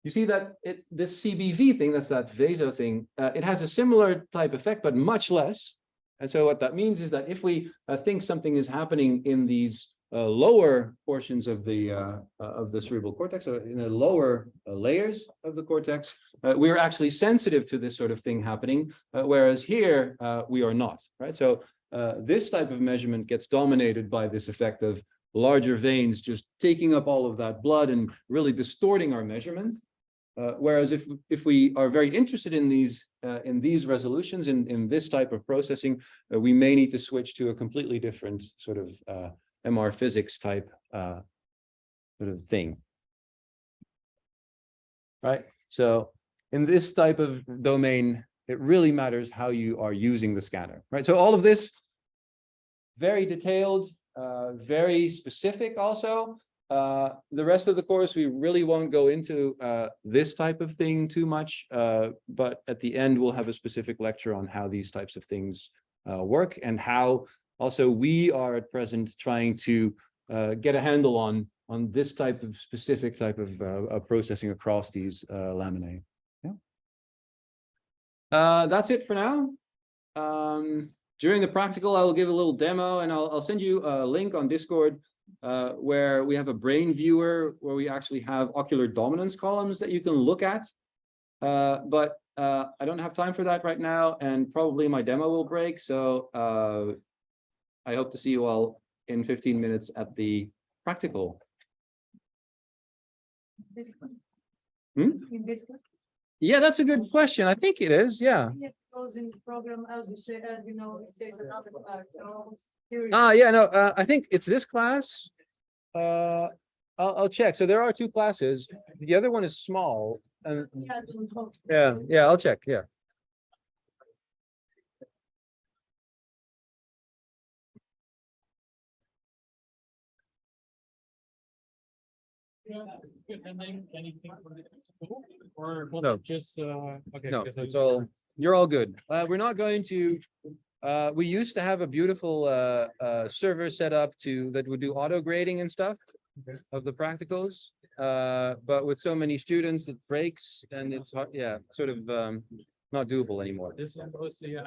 You see that this CBV thing, that's that vaso thing, it has a similar type effect, but much less. And so what that means is that if we think something is happening in these lower portions of the cerebral cortex, or in the lower layers of the cortex, we're actually sensitive to this sort of thing happening, whereas here we are not, right? So this type of measurement gets dominated by this effect of larger veins just taking up all of that blood and really distorting our measurement. Whereas if we are very interested in these resolutions, in this type of processing, we may need to switch to a completely different sort of MR physics type sort of thing. Right? So in this type of domain, it really matters how you are using the scanner, right? So all of this, very detailed, very specific also, The rest of the course, we really won't go into this type of thing too much. But at the end, we'll have a specific lecture on how these types of things work and how also we are at present trying to get a handle on this type of specific type of processing across these laminae. Yeah. That's it for now. During the practical, I will give a little demo and I'll send you a link on Discord where we have a brain viewer where we actually have ocular dominance columns that you can look at. But I don't have time for that right now, and probably my demo will break. So I hope to see you all in 15 minutes at the practical. This one. Hmm? In this one. Yeah, that's a good question. I think it is. Yeah. It goes in the program as we say, as you know, it says another. Here it is. Yeah, no, I think it's this class. I'll check. So there are two classes. The other one is small. And Yeah, I don't know. yeah, I'll check. Yeah. Or was No. it just, okay. No, because it's all, you're all good. We're not going to, we used to have a beautiful server set up that would do auto grading and stuff Okay. of the practicals. But with so many students, it breaks and it's hard, yeah, sort of not doable anymore. This one was, yeah,